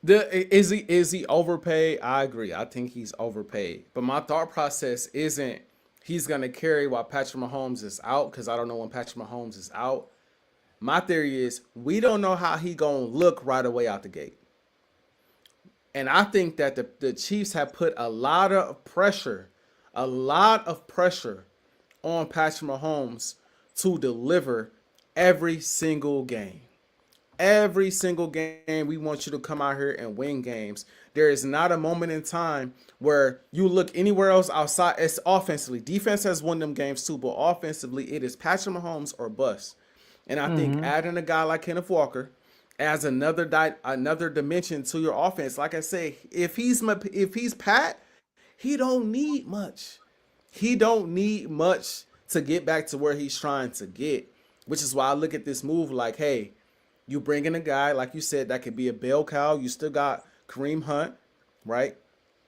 Is he overpaid? I agree. I think he's overpaid. But my thought process isn't he's going to carry while Patrick Mahomes is out, because I don't know when Patrick Mahomes is out. My theory is we don't know how he going to look right away out the gate. And I think that the Chiefs have put a lot of pressure on Patrick Mahomes to deliver every single game. Every single game, we want you to come out here and win games. There is not a moment in time where you look anywhere else outside. It's offensively. Defense has won them games too, but offensively, it is Patrick Mahomes or bust. And I think adding a guy like Kenneth Walker adds another dimension to your offense. Like I say, if he's Pat, he don't need much. he don't need much to get back to where he's trying to get, which is why I look at this move like, hey, you bring in a guy, like you said, that could be a bell cow. You still got Kareem Hunt, right?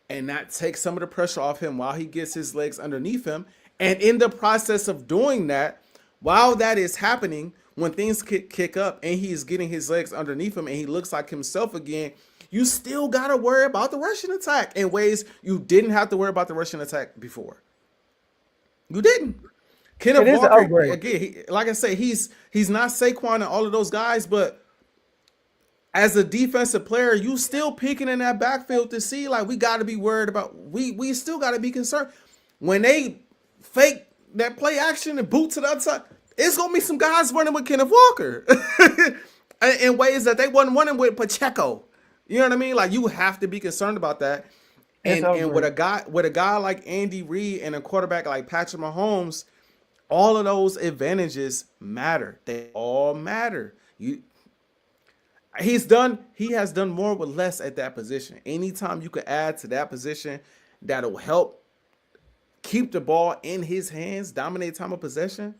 And that takes some of the pressure off him while he gets his legs underneath him. And in the process of doing that, while that is happening, when things kick up and he's getting his legs underneath him and he looks like himself again, you still got to worry about the rushing attack in ways you didn't have to worry about the rushing attack before. You didn't. Kenneth Walker, again, like I say, he's not Saquon and all of those guys, but as a defensive player, you still peeking in that backfield to see, like, we got to be worried about, we still got to be concerned. When they fake that play action and boot to the outside, it's going to be some guys running with Kenneth Walker in ways that they wasn't running with Pacheco. You know what I mean? Like, you have to be concerned about that. And with a guy like Andy Reid and a quarterback like Patrick Mahomes, all of those advantages matter. They all matter. He has done more with less at that position. Anytime you can add to that position, that'll help keep the ball in his hands, dominate time of possession,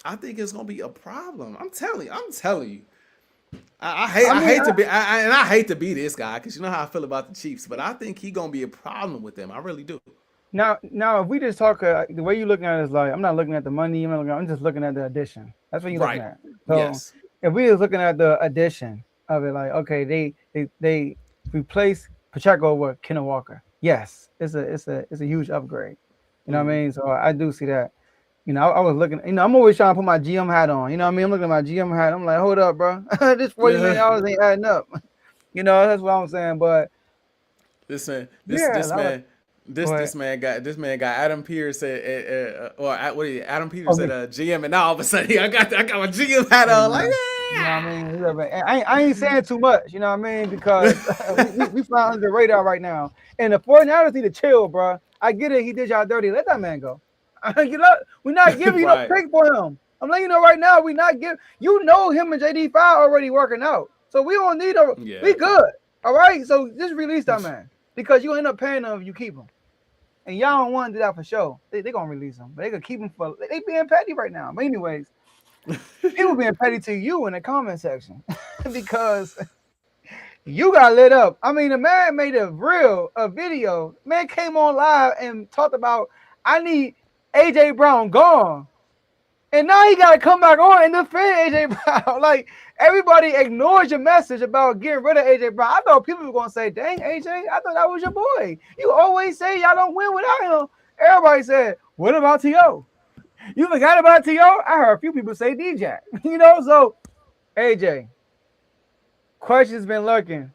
I think it's gonna be a problem. I'm telling you. I hate to be this guy because you know how I feel about the Chiefs, but I think he's gonna be a problem with them. I really do.
Now, if we just talk, the way you're looking at it is like, I'm not looking at the money. I'm just looking at the addition. That's what you're looking at. So
yes.
If we was looking at the addition of it, like, okay, they replace Pacheco with Kenneth Walker. Yes, it's a huge upgrade. You know what I mean? So I do see that. You know, I was looking. You know, I'm always trying to put my GM hat on. You know what I mean? I'm looking at my GM hat. I'm like, hold up, bro. This $40 million ain't adding up. You know, that's what I'm saying. But
this man got Adam Pierce Adam Peters at GM, and now all of a sudden I got my GM hat on. Like,
you know what I mean? I ain't saying too much. You know what I mean? Because we flying under the radar right now, and the 49ers need to chill, bro. I get it. He did y'all dirty. Let that man go. We're not giving you no pick for him. I'm letting you know right now. We not giving. You know him and JD5 already working out, so we don't need a. Yeah. We good. All right. So just release that man because you end up paying him if you keep him, and y'all don't want to do that for sure. They gonna release him, but they could keep him for. They being petty right now. But anyways, people being petty to you in the comment section because you got lit up. I mean, the man made a video. Man came on live and talked about I need AJ Brown gone. And now he got to come back on and defend AJ Brown. Like, everybody ignores your message about getting rid of AJ Brown. I thought people were going to say, dang, AJ, I thought that was your boy. You always say y'all don't win without him. Everybody said, what about T.O.? You forgot about T.O.? I heard a few people say DJ. You know, so, AJ, questions been lurking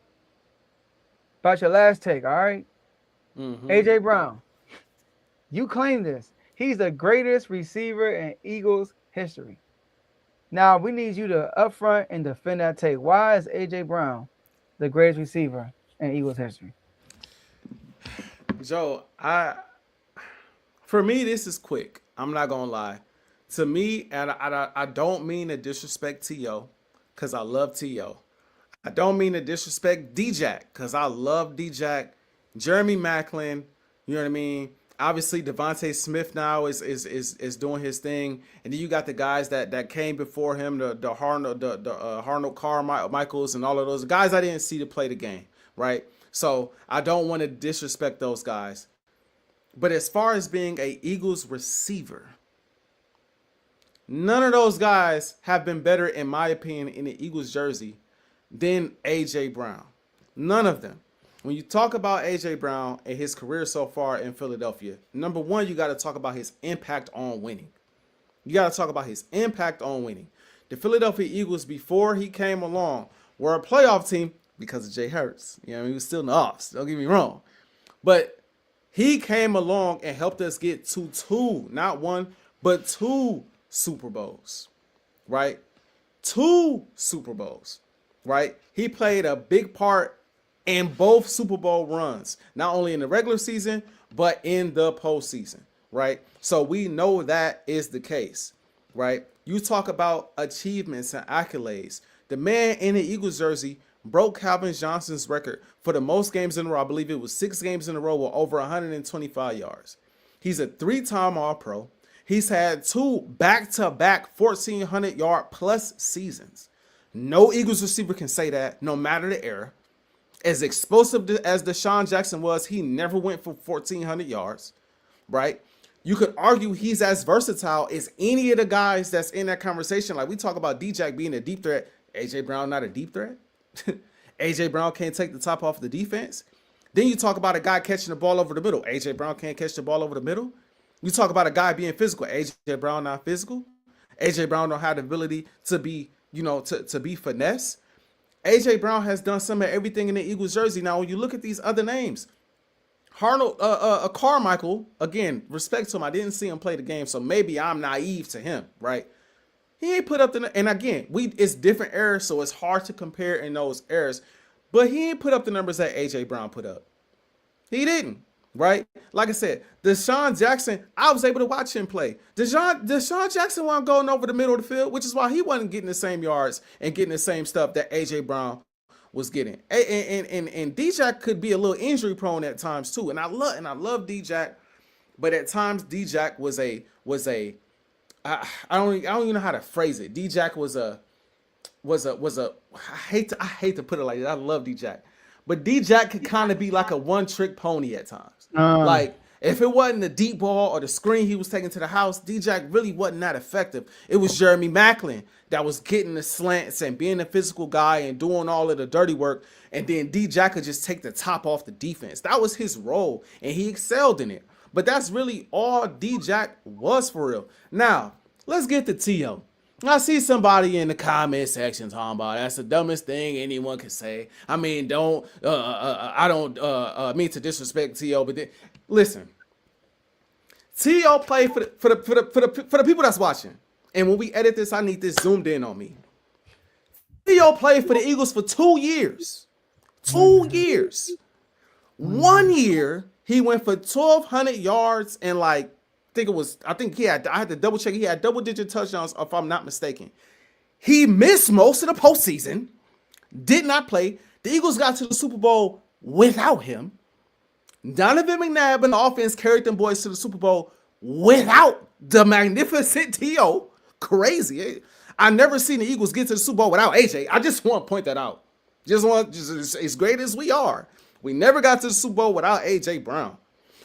about your last take, all right? AJ Brown, you claim this. He's the greatest receiver in Eagles history. Now, we need you to upfront and defend that take. Why is A.J. Brown the greatest receiver in Eagles history?
Joe, for me, this is quick. I'm not going to lie. To me, and I don't mean to disrespect T.O. because I love T.O. I don't mean to disrespect D-Jack because I love D-Jack. Jeremy Maclin, you know what I mean? Obviously, Devontae Smith now is doing his thing, and then you got the guys that came before him, the Harnold Carmichaels and all of those guys I didn't see to play the game, right? So I don't want to disrespect those guys, but as far as being a Eagles receiver, none of those guys have been better, in my opinion, in the Eagles jersey than A.J. Brown. None of them. When you talk about A.J. Brown and his career so far in Philadelphia, number one, you got to talk about his impact on winning. The Philadelphia Eagles, before he came along, were a playoff team because of Jay Hurts. You know, he was still in the offs. Don't get me wrong. But he came along and helped us get to two, not one, but two Super Bowls, right? Two Super Bowls, right? He played a big part in both Super Bowl runs, not only in the regular season, but in the postseason, right? So we know that is the case, right? You talk about achievements and accolades. The man in the Eagles jersey broke Calvin Johnson's record for the most games in a row. I believe it was 6 games in a row with over 125 yards. He's a 3-time All-Pro. He's had 2 back-to-back 1,400-yard plus seasons. No Eagles receiver can say that, no matter the era. As explosive as Deshaun Jackson was, he never went for 1,400 yards, right? You could argue he's as versatile as any of the guys that's in that conversation. Like we talk about D-Jack being a deep threat. A.J. Brown not a deep threat. A.J. Brown can't take the top off the defense. Then you talk about a guy catching the ball over the middle. A.J. Brown can't catch the ball over the middle. You talk about a guy being physical. A.J. Brown not physical. A.J. Brown don't have the ability to be, to be finesse. A.J. Brown has done some of everything in the Eagles jersey. Now, when you look at these other names, Carmichael, again, respect to him. I didn't see him play the game, so maybe I'm naive to him, right? He ain't put up and again, it's different eras, so it's hard to compare in those eras. But he ain't put up the numbers that A.J. Brown put up. He didn't, right? Like I said, Deshaun Jackson, I was able to watch him play. Deshaun Jackson wasn't going over the middle of the field, which is why he wasn't getting the same yards and getting the same stuff that A.J. Brown was getting. And D-Jack could be a little injury prone at times too. And I love D-Jack, but at times D-Jack was a I don't even know how to phrase it. D-Jack was a I hate to put it like that. I love D-Jack. But D-Jack could kind of be like a one-trick pony at times. Like if it wasn't the deep ball or the screen he was taking to the house, D-Jack really wasn't that effective. It was Jeremy Maclin that was getting the slants and being a physical guy and doing all of the dirty work. And then D-Jack could just take the top off the defense. That was his role, and he excelled in it. But that's really all D-Jack was for real. Now, let's get to T.O. I see somebody in the comment section talking about that's the dumbest thing anyone can say. I mean, I don't mean to disrespect T.O., but listen. T.O. played for the people that's watching. And when we edit this, I need this zoomed in on me. T.O. played for the Eagles for 2 years. 2 years. 1 year, he went for 1,200 yards and I had to double check. He had double-digit touchdowns, if I'm not mistaken. He missed most of the postseason, did not play. The Eagles got to the Super Bowl without him. Donovan McNabb and the offense carried them boys to the Super Bowl without the magnificent T.O. Crazy. I never seen the Eagles get to the Super Bowl without AJ. I just want to point that out. Just as great as we are, we never got to the Super Bowl without A.J. Brown.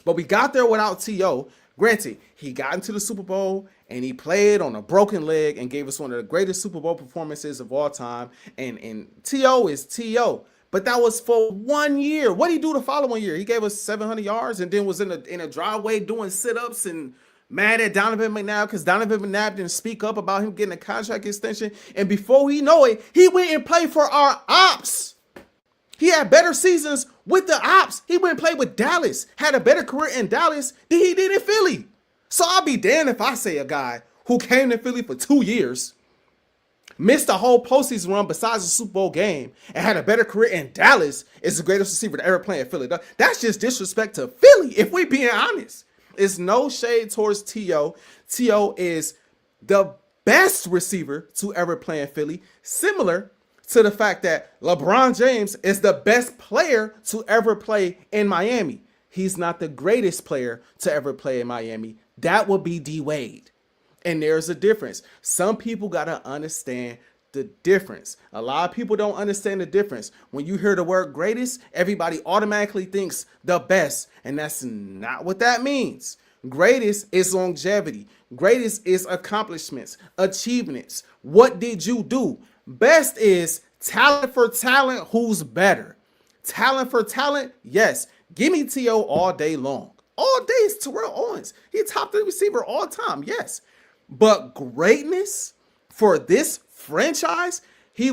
But we got there without T.O. Granted, he got into the Super Bowl and he played on a broken leg and gave us one of the greatest Super Bowl performances of all time. And T.O. is T.O. But that was for 1 year. What did he do the following year? He gave us 700 yards and then was in a driveway doing sit-ups and mad at Donovan McNabb because Donovan McNabb didn't speak up about him getting a contract extension. And before we know it, he went and played for our ops. He had better seasons with the ops. He went and played with Dallas, had a better career in Dallas than he did in Philly. So I'll be damned if I say a guy who came to Philly for 2 years, missed a whole postseason run besides the Super Bowl game, and had a better career in Dallas is the greatest receiver to ever play in Philly. That's just disrespect to Philly, if we being honest. It's no shade towards T.O. T.O. is the best receiver to ever play in Philly, similar to the fact that LeBron James is the best player to ever play in Miami. He's not the greatest player to ever play in Miami. That would be D Wade. And there's a difference. Some people got to understand the difference. A lot of people don't understand the difference. When you hear the word greatest, everybody automatically thinks the best. And that's not what that means. Greatest is longevity. Greatest is accomplishments, achievements. What did you do? Best is talent for talent. Who's better? Talent for talent. Yes. Give me T.O. all day long. All day is Terrell Owens. He's top 3 receiver all time. Yes. But greatness for this franchise, he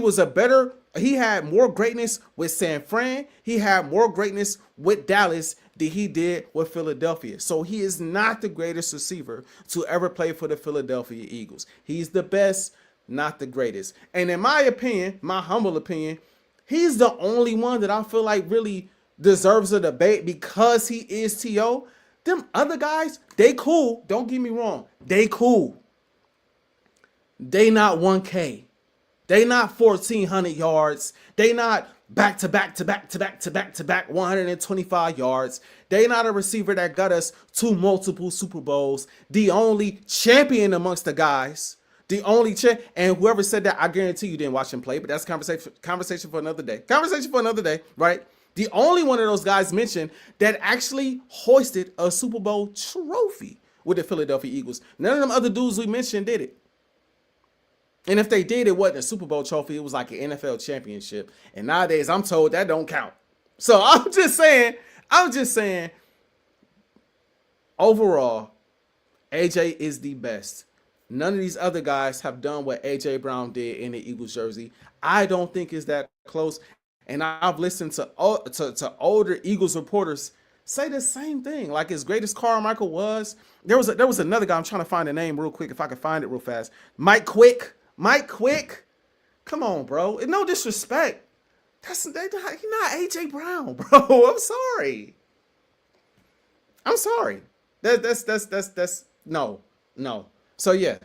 had more greatness with San Fran. He had more greatness with Dallas than he did with Philadelphia. So he is not the greatest receiver to ever play for the Philadelphia Eagles. He's the best, not the greatest. And in my opinion, my humble opinion, he's the only one that I feel like really deserves a debate because he is T.O. Them other guys, they cool. Don't get me wrong. They cool. They not 1K. They not 1,400 yards. They not back to back to back to back to back to back 125 yards. They not a receiver that got us to multiple Super Bowls. The only champion amongst the guys. The only and whoever said that, I guarantee you didn't watch him play, but that's conversation for another day. Conversation for another day, right? The only one of those guys mentioned that actually hoisted a Super Bowl trophy with the Philadelphia Eagles. None of them other dudes we mentioned did it. And if they did, it wasn't a Super Bowl trophy. It was like an NFL championship. And nowadays, I'm told that don't count. So I'm just saying, overall, AJ is the best. None of these other guys have done what AJ Brown did in the Eagles jersey. I don't think it's that close. And I've listened to older Eagles reporters say the same thing. Like, as great as Carmichael was, there was another guy. I'm trying to find the name real quick if I can find it real fast. Mike Quick. Come on, bro. No disrespect. He's not AJ Brown, bro. I'm sorry. That's no. So yeah,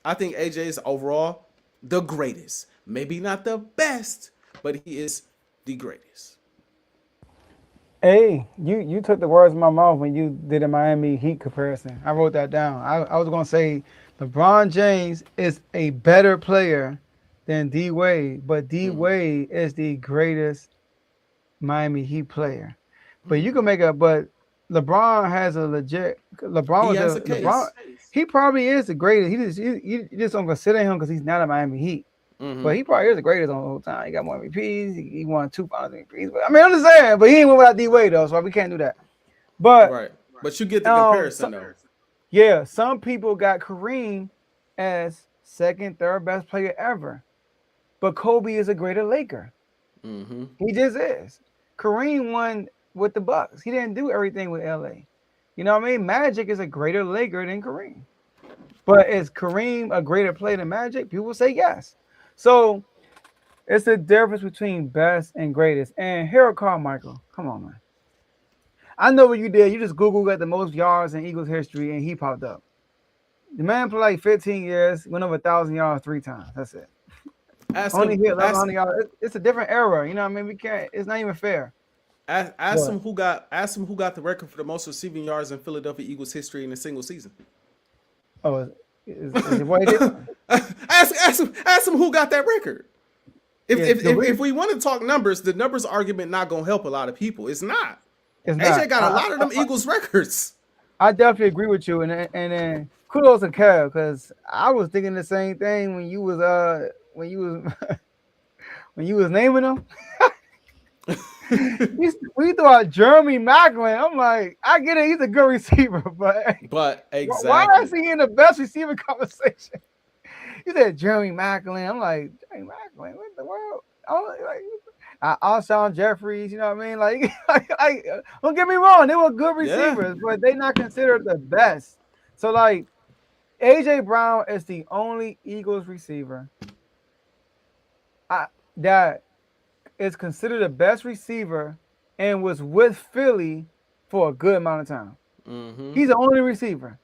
I think AJ is overall the greatest. Maybe not the best, but he is the greatest.
Hey, you took the words in my mouth when you did a Miami Heat comparison. I wrote that down. I was gonna say LeBron James is a better player than D Wade, but D Wade is the greatest Miami Heat player. But you can make but LeBron has a legit. LeBron, he probably is the greatest. You just don't consider him because he's not a Miami Heat. But he probably is the greatest on the whole time. He got more MVPs. He won 2 finals MVPs. But, I mean, I'm just saying. But he ain't win without D Wade though, so we can't do that. But
right. But you get the comparison though.
Yeah, some people got Kareem as second, third best player ever. But Kobe is a greater Laker. He just is. Kareem won with the Bucks. He didn't do everything with LA. You know what I mean? Magic is a greater Laker than Kareem. But is Kareem a greater player than Magic? People say yes. So it's the difference between best and greatest. And Harold Carmichael, come on, man. I know what you did. You just Googled the most yards in Eagles history, and he popped up. The man played like 15 years, went over 1,000 yards 3 times. That's it. Only hit 1,100 yards. It's a different era. You know what I mean? We can't. It's not even fair.
Ask him who got the record for the most receiving yards in Philadelphia Eagles history in a single season.
Oh, is it what it is?
Ask him who got that record. If we want to talk numbers, the numbers argument not gonna help a lot of people. It's not. AJ got a lot of them Eagles records.
I definitely agree with you, and then kudos to Kev, because I was thinking the same thing when you was when you was naming them. We thought Jeremy Macklin. I'm like, I get it, he's a good receiver, but
exactly.
Why is he in the best receiver conversation? You said Jeremy Macklin. I'm like, Jeremy Macklin, what the world? Alshon Jeffries, you know what I mean? Like, don't get me wrong, they were good receivers, but they not considered the best. So like, AJ Brown is the only Eagles receiver that is considered the best receiver and was with Philly for a good amount of time. He's the only receiver.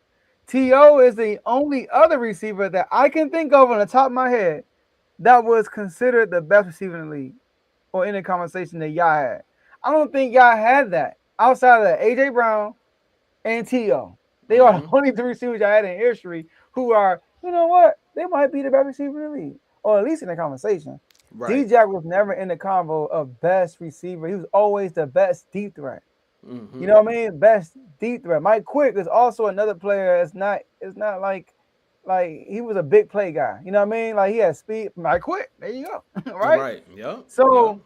T.O. is the only other receiver that I can think of on the top of my head that was considered the best receiver in the league or in the conversation that y'all had. I don't think y'all had that outside of that AJ Brown and T.O. They are the only 3 receivers y'all had in history who are, you know what, they might be the best receiver in the league, or at least in the conversation. Right. D-Jack was never in the convo of best receiver. He was always the best deep threat. You know what I mean? Best deep threat. Mike Quick is also another player. It's not like he was a big play guy. You know what I mean? Like, he had speed. Mike Quick. There you go. Right?
Yeah.
So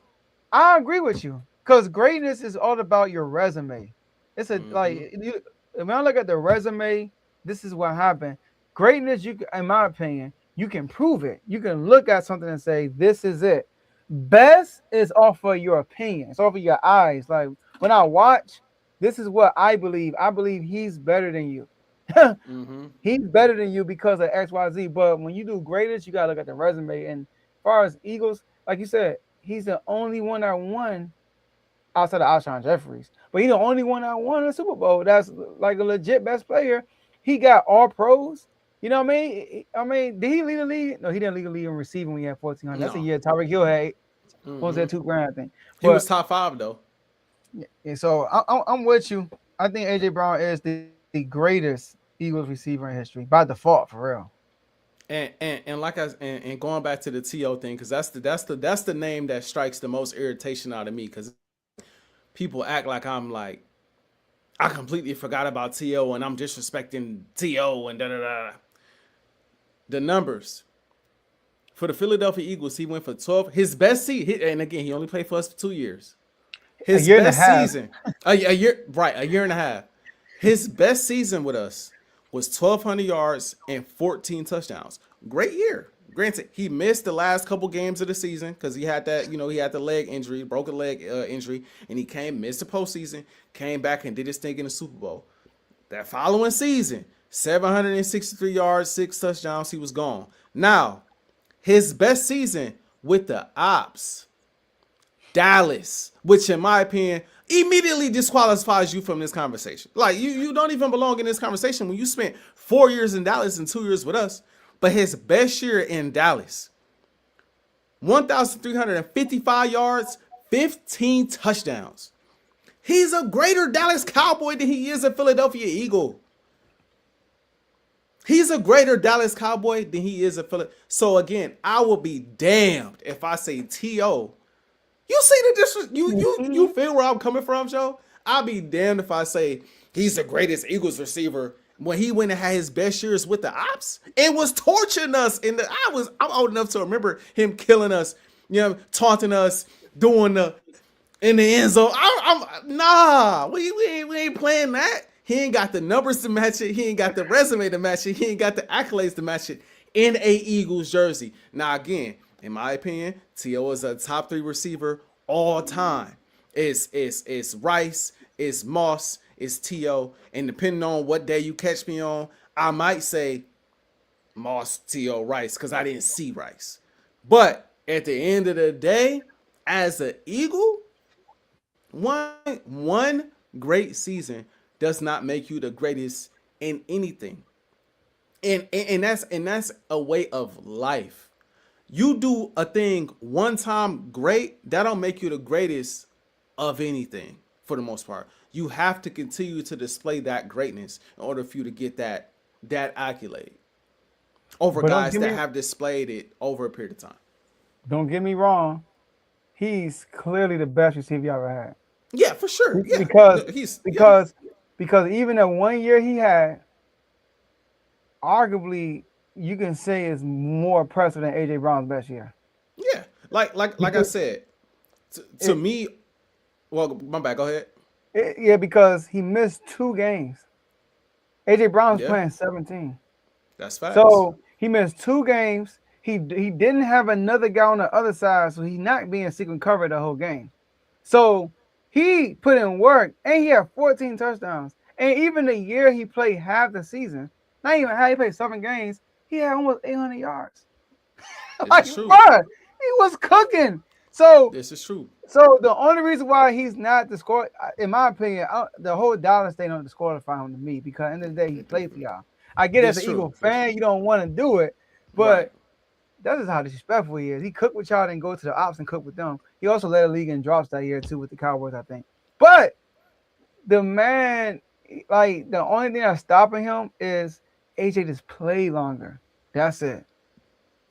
I agree with you, because greatness is all about your resume. It's when I look at the resume, this is what happened. Greatness, in my opinion, you can prove it. You can look at something and say, this is it. Best is off of your opinion. It's off of your eyes. Like, when I watch, this is what I believe. I believe he's better than you. He's better than you because of X, Y, Z. But when you do greatest, you got to look at the resume. And as far as Eagles, like you said, he's the only one that won outside of Alshon Jeffries. But he's the only one that won a Super Bowl. That's like a legit best player. He got all pros. You know what I mean? I mean, did he lead the league? No, he didn't lead the league in receiving when he had 1,400. That's a
No.
year Tyreek Hill had was
Mm-hmm.
that $2,000, I think.
He was
But
top 5 though.
yeah, so I'm with you. I think AJ Brown is the greatest Eagles receiver in history by default, for real.
And like and going back to the To thing, because that's the name that strikes the most irritation out of me, because people act like I'm like I completely forgot about To and I'm disrespecting To and da da da. The numbers for the Philadelphia Eagles, he went for 12. His best season, and again, he only played for us for 2 years.
A
His
year and a
best
half.
season, a year, right, a year and a half. His best season with us was 1,200 yards and 14 touchdowns. Great year. Granted, he missed the last couple games of the season because he had that, he had the leg injury, broken leg injury, and he missed the postseason, came back and did his thing in the Super Bowl. That following season, 763 yards, 6 touchdowns, he was gone. Now, his best season with the Ops, Dallas, which in my opinion immediately disqualifies you from this conversation. Like you don't even belong in this conversation when you spent 4 years in Dallas and 2 years with us. But his best year in Dallas, 1,355 yards, 15 touchdowns. He's a greater Dallas Cowboy than he is a Philadelphia Eagle. He's a greater Dallas Cowboy than he is a Philadelphia. So again, I will be damned if I say T.O. You see the disrespect? You feel where I'm coming from, Joe? I'll be damned if I say he's the greatest Eagles receiver when he went and had his best years with the Ops and was torturing us. I'm old enough to remember him killing us, taunting us, doing the in the end zone. We ain't playing that. He ain't got the numbers to match it. He ain't got the resume to match it. He ain't got the accolades to match it in a Eagles jersey. Now again, in my opinion, T.O. is a top 3 receiver all time. It's Rice, it's Moss, it's T.O. And depending on what day you catch me on, I might say Moss, T.O., Rice, because I didn't see Rice. But at the end of the day, as an Eagle, one great season does not make you the greatest in anything. And that's a way of life. You do a thing one time great, that don't make you the greatest of anything for the most part. You have to continue to display that greatness in order for you to get that accolade over guys that have displayed it over a period of time.
Don't get me wrong. He's clearly the best receiver you ever had.
Yeah, for sure. Yeah.
Because even that 1 year he had, arguably you can say is more impressive than AJ Brown's best year.
Yeah, like I said, to me, well, my bad. Go ahead.
Because he missed 2 games. AJ Brown's playing 17.
That's fast.
So he missed 2 games. He didn't have another guy on the other side, so he's not being secret cover the whole game. So he put in work, and he had 14 touchdowns. And even the year he played half the season, not even half, he played 7 games, he had almost 800 yards. Like,
true.
Bro, he was cooking. So
this is true.
So the only reason why he's not the score, in my opinion, the whole Dallas thing don't disqualify him to me, because at the end of the day, he played for y'all. I get as an Eagle fan, you don't want to do it, but that's just how disrespectful he is. He cooked with y'all, then go to the Ops and cook with them. He also led the league in drops that year too with the Cowboys, I think. But the man, like, the only thing that's stopping him is AJ just play longer. That's it.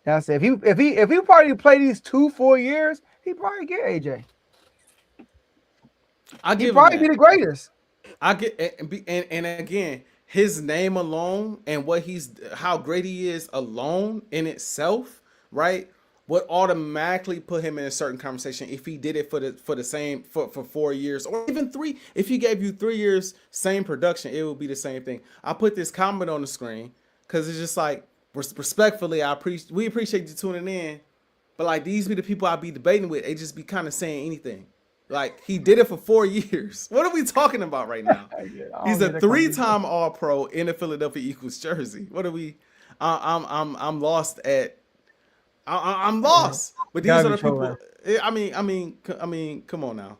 If he probably play these 2-4 years, he probably get AJ. He'd probably be the greatest.
I get and again, his name alone and how great he is alone in itself, right, would automatically put him in a certain conversation if he did it for the same for 4 years or even 3. If he gave you 3 years same production, it would be the same thing. I put this comment on the screen because it's just like, respectfully, we appreciate you tuning in, but like, these be the people I be debating with. They just be kind of saying anything. Like, he did it for 4 years. What are we talking about right now? He's a 3-time All-Pro in the Philadelphia Eagles jersey. What are we? I'm lost at. I'm lost. But these are the people. I mean, come on now.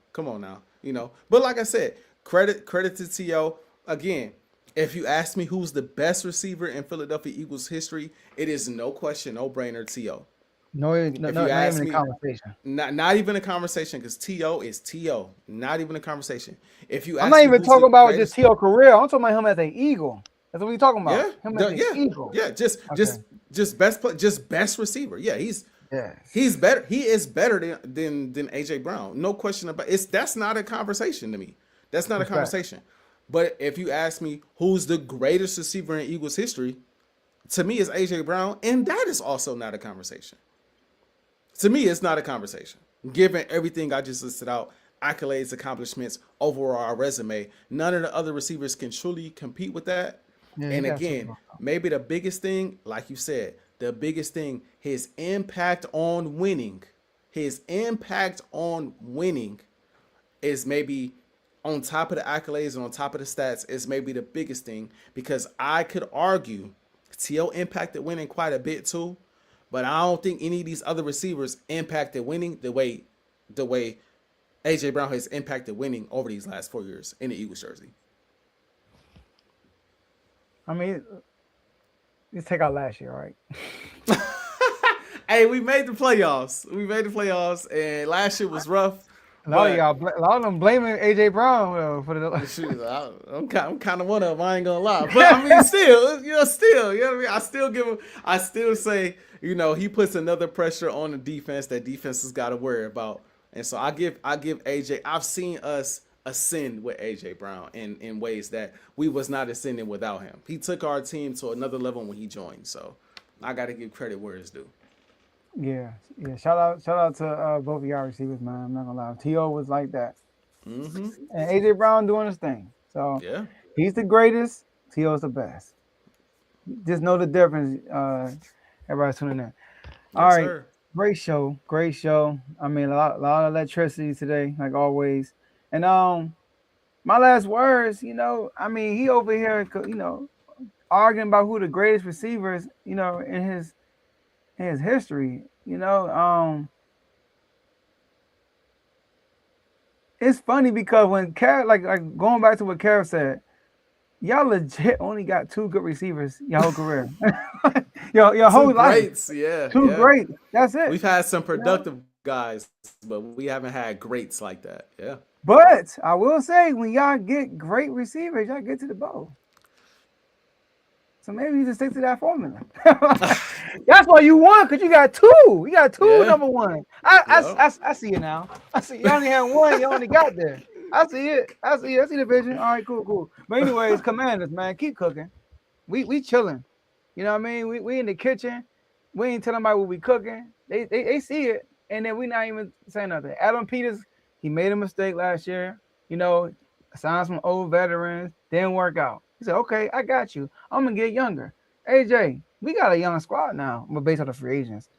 But like I said, credit to T.O. Again, If you ask me who's the best receiver in Philadelphia Eagles history, it is no question, no brainer, T.O.
No,
If you
not
ask
even a
me,
conversation.
not even a conversation, because T.O. is T.O. Not even a conversation. If you
I'm
ask
not
me
even
who's
talking
the
about just
greatest,
T.O. career. I'm talking about him as an Eagle. That's what we talking about.
yeah,
Him as an
yeah,
Eagle.
yeah,
Okay.
just best receiver. Yeah, he's
Yes.
better. He is better than AJ Brown. No question about it. That's not a conversation to me. That's not a
Respect.
conversation. But if you ask me who's the greatest receiver in Eagles history, to me it's AJ Brown, and that is also not a conversation. To me, it's not a conversation. Given everything I just listed out, accolades, accomplishments, overall resume, none of the other receivers can truly compete with that.
Yeah, he
And
got
again,
Super
maybe the biggest thing, like you said, the biggest thing, his impact on winning, his impact on winning is maybe on top of the accolades and on top of the stats is maybe the biggest thing, because I could argue T.O. impacted winning quite a bit too, but I don't think any of these other receivers impacted winning the way AJ Brown has impacted winning over these last 4 years in the Eagles jersey.
I mean, let's take out last year, right?
Hey, we made the playoffs. And last year was rough.
A lot
But
a lot of them blaming AJ Brown for the.
shoot, I'm kind of one of them. I ain't gonna lie, but I mean, still, you know what I mean. I still give him. I still say, he puts another pressure on the defense that defenses got to worry about. And so I give AJ. I've seen us ascend with AJ Brown in ways that we was not ascending without him. He took our team to another level when he joined. So I got to give credit where it's due.
Yeah. Shout out to both of y'all receivers, man. I'm not gonna lie. T.O. was like that,
Mm-hmm.
and AJ Brown doing his thing. So
Yeah.
he's the greatest. T.O.'s the best. Just know the difference. Everybody's tuning in. All
Yes,
right.
sir.
Great show. Great show. I mean, a lot of electricity today, like always. And my last words, I mean, he over here, arguing about who the greatest receivers, in his history. It's funny because when Car like going back to what Carol said, y'all legit only got two good receivers your whole career. your
Two
whole life.
greats. Yeah.
Two
Yeah.
great. That's it.
We've had some productive guys, but we haven't had greats like that. Yeah.
But I will say, when y'all get great receivers, y'all get to the bowl. So maybe you just stick to that formula. That's why you won, because you got two. You got two
Yeah.
number one. I see it now. I see you only had one. You only got there. I see it. I see the vision. All right, cool. But anyways, Commanders, man, keep cooking. We chilling. You know what I mean? We in the kitchen. We ain't telling about what we cooking. They see it, and then we not even saying nothing. Adam Peters, he made a mistake last year. Signed some old veterans, didn't work out. He said, okay, I got you. I'm going to get younger. AJ, we got a young squad now, but based on the free agents.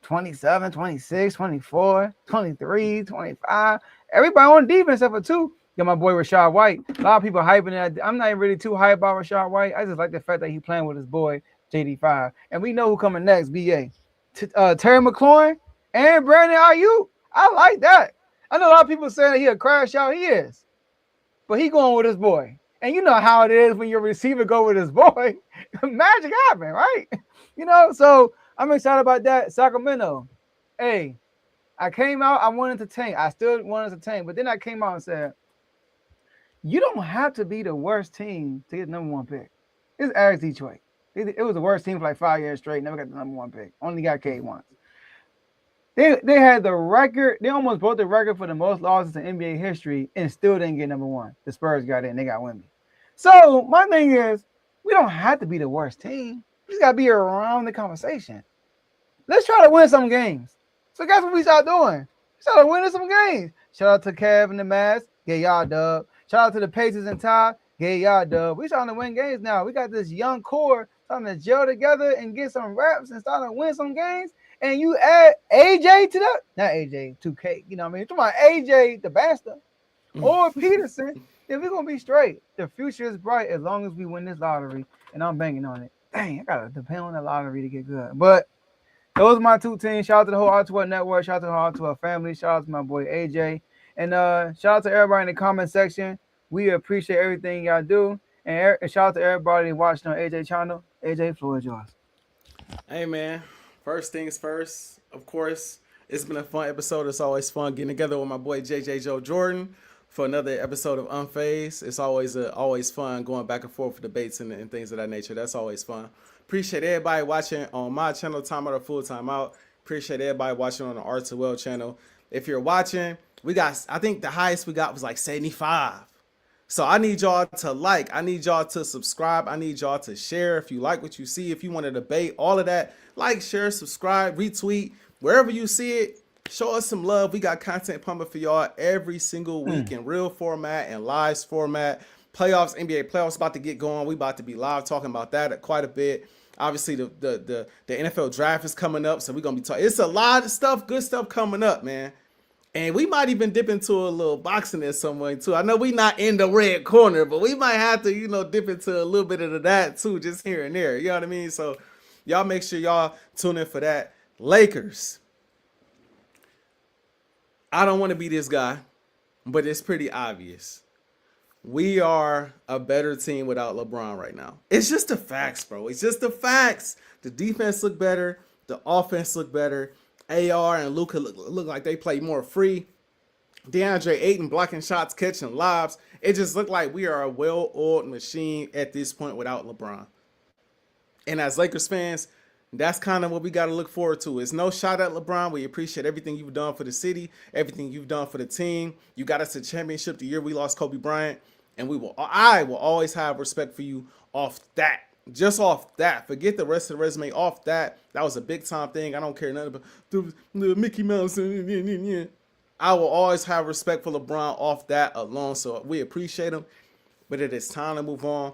27, 26, 24, 23, 25. Everybody on defense except for two. Got my boy Rashad White. A lot of people hyping that. I'm not even really too hyped about Rashad White. I just like the fact that he playing with his boy JD5. And we know who coming next, BA. Terry McLaurin and Brandon Ayuk. I like that. I know a lot of people saying that he a crash out. He is. But he going with his boy. And you know how it is when your receiver go with his boy. Magic happen, right? So I'm excited about that. Sacramento. Hey, I came out, I wanted to tank. I still wanted to tank. But then I came out and said, you don't have to be the worst team to get the number one pick. It's Ajax Detroit. It was the worst team for like 5 years straight. Never got the number one pick. Only got K once. They had the record. They almost broke the record for the most losses in NBA history and still didn't get number one. The Spurs got in. They got Wemby. So my thing is, we don't have to be the worst team. We just got to be around the conversation. Let's try to win some games. So guess what we start doing? We started winning some games. Shout out to Kev and the Mavs. Get y'all dub. Shout out to the Pacers and Ty. Get y'all dub. We starting to win games now. We got this young core starting to gel together and get some reps and starting to win some games. And you add AJ to that, not AJ, 2K, you know what I mean? You're talking about AJ, the bastard, or Peterson, then we're going to be straight. The future is bright as long as we win this lottery, and I'm banking on it. Dang, I got to depend on the lottery to get good. But those are my two teams. Shout out to the whole R2 network. Shout out to the whole R2 family. Shout out to my boy AJ. And shout out to everybody in the comment section. We appreciate everything y'all do. And shout out to everybody watching on AJ channel. AJ, floor is yours.
Hey man, first things first. Of course, it's been a fun episode. It's always fun getting together with my boy JJ Joe Jordan for another episode of Unfazed. It's always fun going back and forth with debates and things of that nature. That's always fun. Appreciate everybody watching on my channel, Time Out or Full Time Out. Appreciate everybody watching on the Arts of Well channel. If you're watching, I think the highest we got was like 75. So I need y'all to like, I need y'all to subscribe, I need y'all to share if you like what you see, if you want to debate, all of that. Like, share, subscribe, retweet, wherever you see it, show us some love. We got content pumping for y'all every single week in real format and live format. Playoffs, NBA playoffs about to get going. We about to be live talking about that quite a bit. Obviously, the NFL draft is coming up, so we're going to be talking. It's a lot of stuff, good stuff coming up, man. And we might even dip into a little boxing there some way too. I know we not in the red corner, but we might have to, dip into a little bit of that too, just here and there. You know what I mean? So y'all make sure y'all tune in for that. Lakers. I don't want to be this guy, but it's pretty obvious. We are a better team without LeBron right now. It's just the facts, bro. It's just the facts. The defense look better. The offense look better. AR and Luka look like they play more free. DeAndre Ayton blocking shots, catching lobs. It just looked like we are a well-oiled machine at this point without LeBron. And as Lakers fans, that's kind of what we got to look forward to. It's no shot at LeBron. We appreciate everything you've done for the city, everything you've done for the team. You got us a championship the year we lost Kobe Bryant, and I will always have respect for you off that. Just off that. Forget the rest of the resume. Off that. That was a big time thing. I don't care nothing about the Mickey Mouse. I will always have respect for LeBron off that alone. So we appreciate him. But it is time to move on.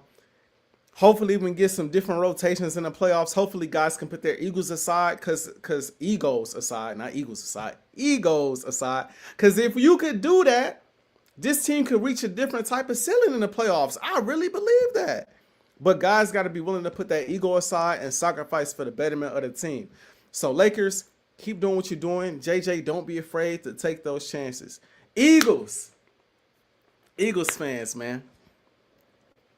Hopefully we can get some different rotations in the playoffs. Hopefully guys can put their egos aside. Because egos aside. Not eagles aside. Egos aside. Because if you could do that, this team could reach a different type of ceiling in the playoffs. I really believe that. But guys got to be willing to put that ego aside and sacrifice for the betterment of the team. So Lakers, keep doing what you're doing. JJ, don't be afraid to take those chances. Eagles fans, man.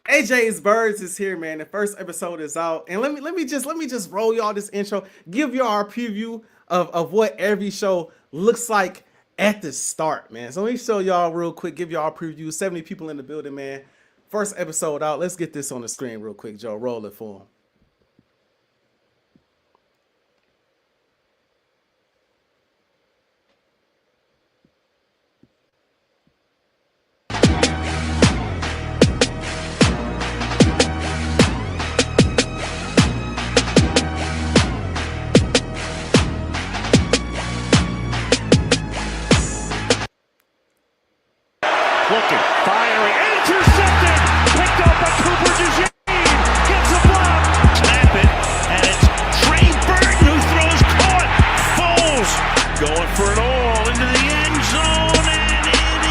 AJ's Birds is here, man. The first episode is out. And let me just roll y'all this intro. Give y'all our preview of what every show looks like at the start, man. So let me show y'all real quick. Give y'all a preview. 70 people in the building, man. First episode out. Let's get this on the screen real quick, Joe. Roll it for him.
Looking, firing, intercepted, picked up by Cooper. Gets a block, snap it, and it's Trey Burton who throws caught. Foles going for it all into the end zone, and it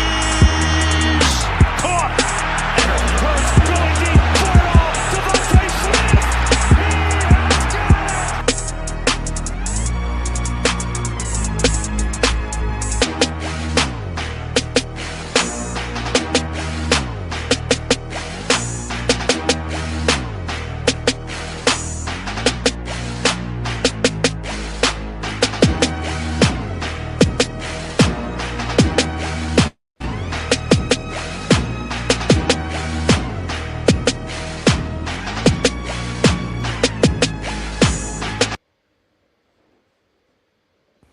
is caught. And Hurts going deep for it all. Devontae Smith, he has got it.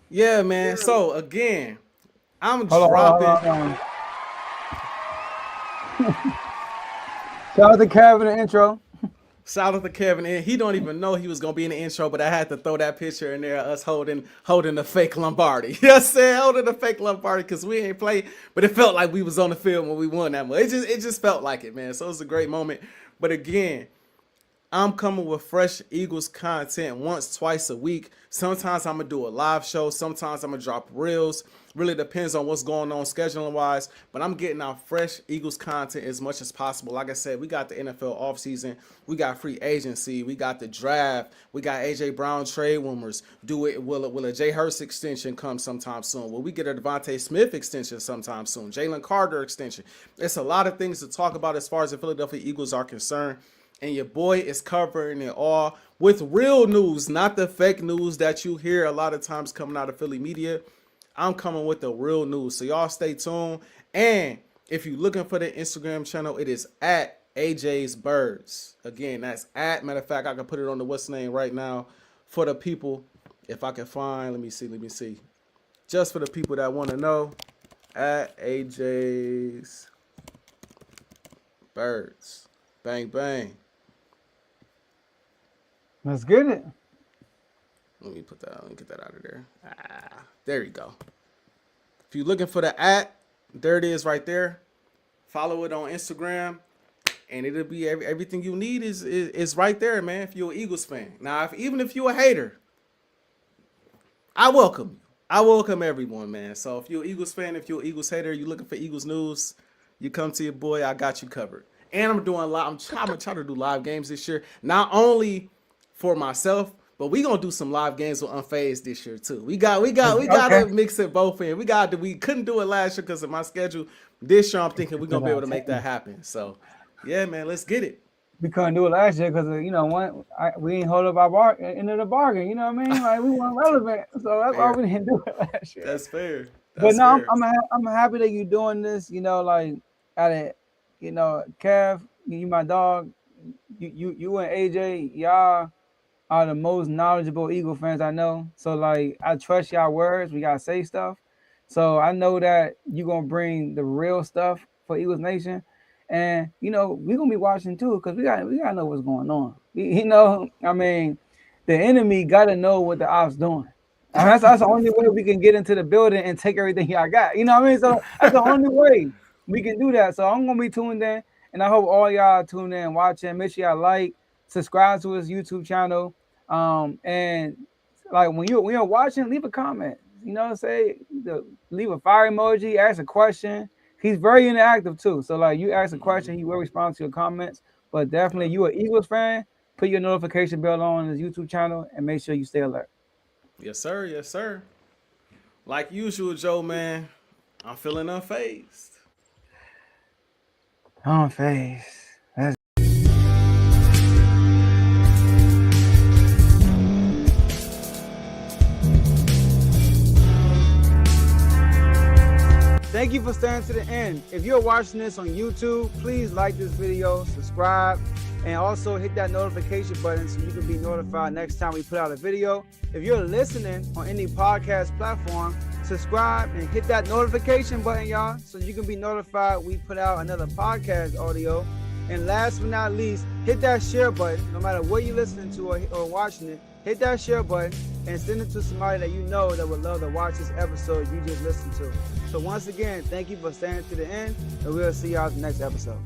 Yeah, man. So again, I'm
Hold
dropping.
on. Shout out to Kevin in the intro.
Shout out to Kevin. And he don't even know he was gonna be in the intro, but I had to throw that picture in there, us holding the fake Lombardi. You know what I'm saying? Holding the fake Lombardi because we ain't played, but it felt like we was on the field when we won that one. It just felt like it, man. So it was a great moment. But again, I'm coming with fresh Eagles content once, twice a week. Sometimes I'm going to do a live show. Sometimes I'm going to drop reels. Really depends on what's going on scheduling-wise. But I'm getting out fresh Eagles content as much as possible. Like I said, we got the NFL offseason. We got free agency. We got the draft. We got Ajae Brown trade rumors. Will a Jay Hurst extension come sometime soon? Will we get a Devontae Smith extension sometime soon? Jalen Carter extension. It's a lot of things to talk about as far as the Philadelphia Eagles are concerned. And your boy is covering it all with real news, not the fake news that you hear a lot of times coming out of Philly media. I'm coming with the real news. So y'all stay tuned. And if you're looking for the Instagram channel, it is at Ajae's Birds. Again, that's at. Matter of fact, I can put it on the what's name right now for the people. If I can find, let me see. Just for the people that want to know, at Ajae's Birds. Bang, bang.
Let's get it.
Let me get that out of there. There you go. If you're looking for the at, there it is right there. Follow it on Instagram, and it'll be everything you need is right there, man. If you're an Eagles fan, now even if you're a hater, I welcome you. I welcome everyone, man. So if you're an Eagles fan, if you're an Eagles hater, you're looking for Eagles news, you come to your boy. I got you covered. And I'm trying to do live games this year, not only for myself, but we gonna do some live games with Unfazed this year too. We gotta mix it both in. We couldn't do it last year because of my schedule. This year I'm thinking we're gonna be able to make that happen. So yeah, man, let's get it.
We couldn't do it last year because we ain't hold up our end of the bargain. You know what I mean? Like we weren't relevant, so that's why we didn't do it last year.
That's fair.
I'm happy that you're doing this. You know, like at it. You know, Kev, you my dog. You and AJ, y'all are the most knowledgeable Eagle fans I know. So like I trust y'all words. We gotta say stuff. So I know that you're gonna bring the real stuff for Eagles Nation. And we're gonna be watching too, because we gotta know what's going on. I mean, the enemy gotta know what the ops doing. And that's the only way we can get into the building and take everything y'all got. You know what I mean? So that's the only way we can do that. So I'm gonna be tuned in, and I hope all y'all tune in, watching. Make sure y'all like, subscribe to his YouTube channel, and like when you're watching, leave a comment. Leave a fire emoji, ask a question. He's very interactive too. So like you ask a question, he will respond to your comments. But definitely, you an Eagles fan, put your notification bell on his YouTube channel and make sure you stay alert.
Yes, sir. Yes, sir. Like usual, Joe, man, I'm feeling unfazed.
Unfazed. Thank you for staying to the end. If you're watching this on YouTube, please like this video, subscribe, and also hit that notification button so you can be notified next time we put out a video. If you're listening on any podcast platform, subscribe and hit that notification button, y'all, so you can be notified we put out another podcast audio. And last but not least, hit that share button. No matter what you're listening to or watching it, hit that share button and send it to somebody that you know that would love to watch this episode you just listened to. So once again, thank you for staying to the end, and we'll see y'all in the next episode.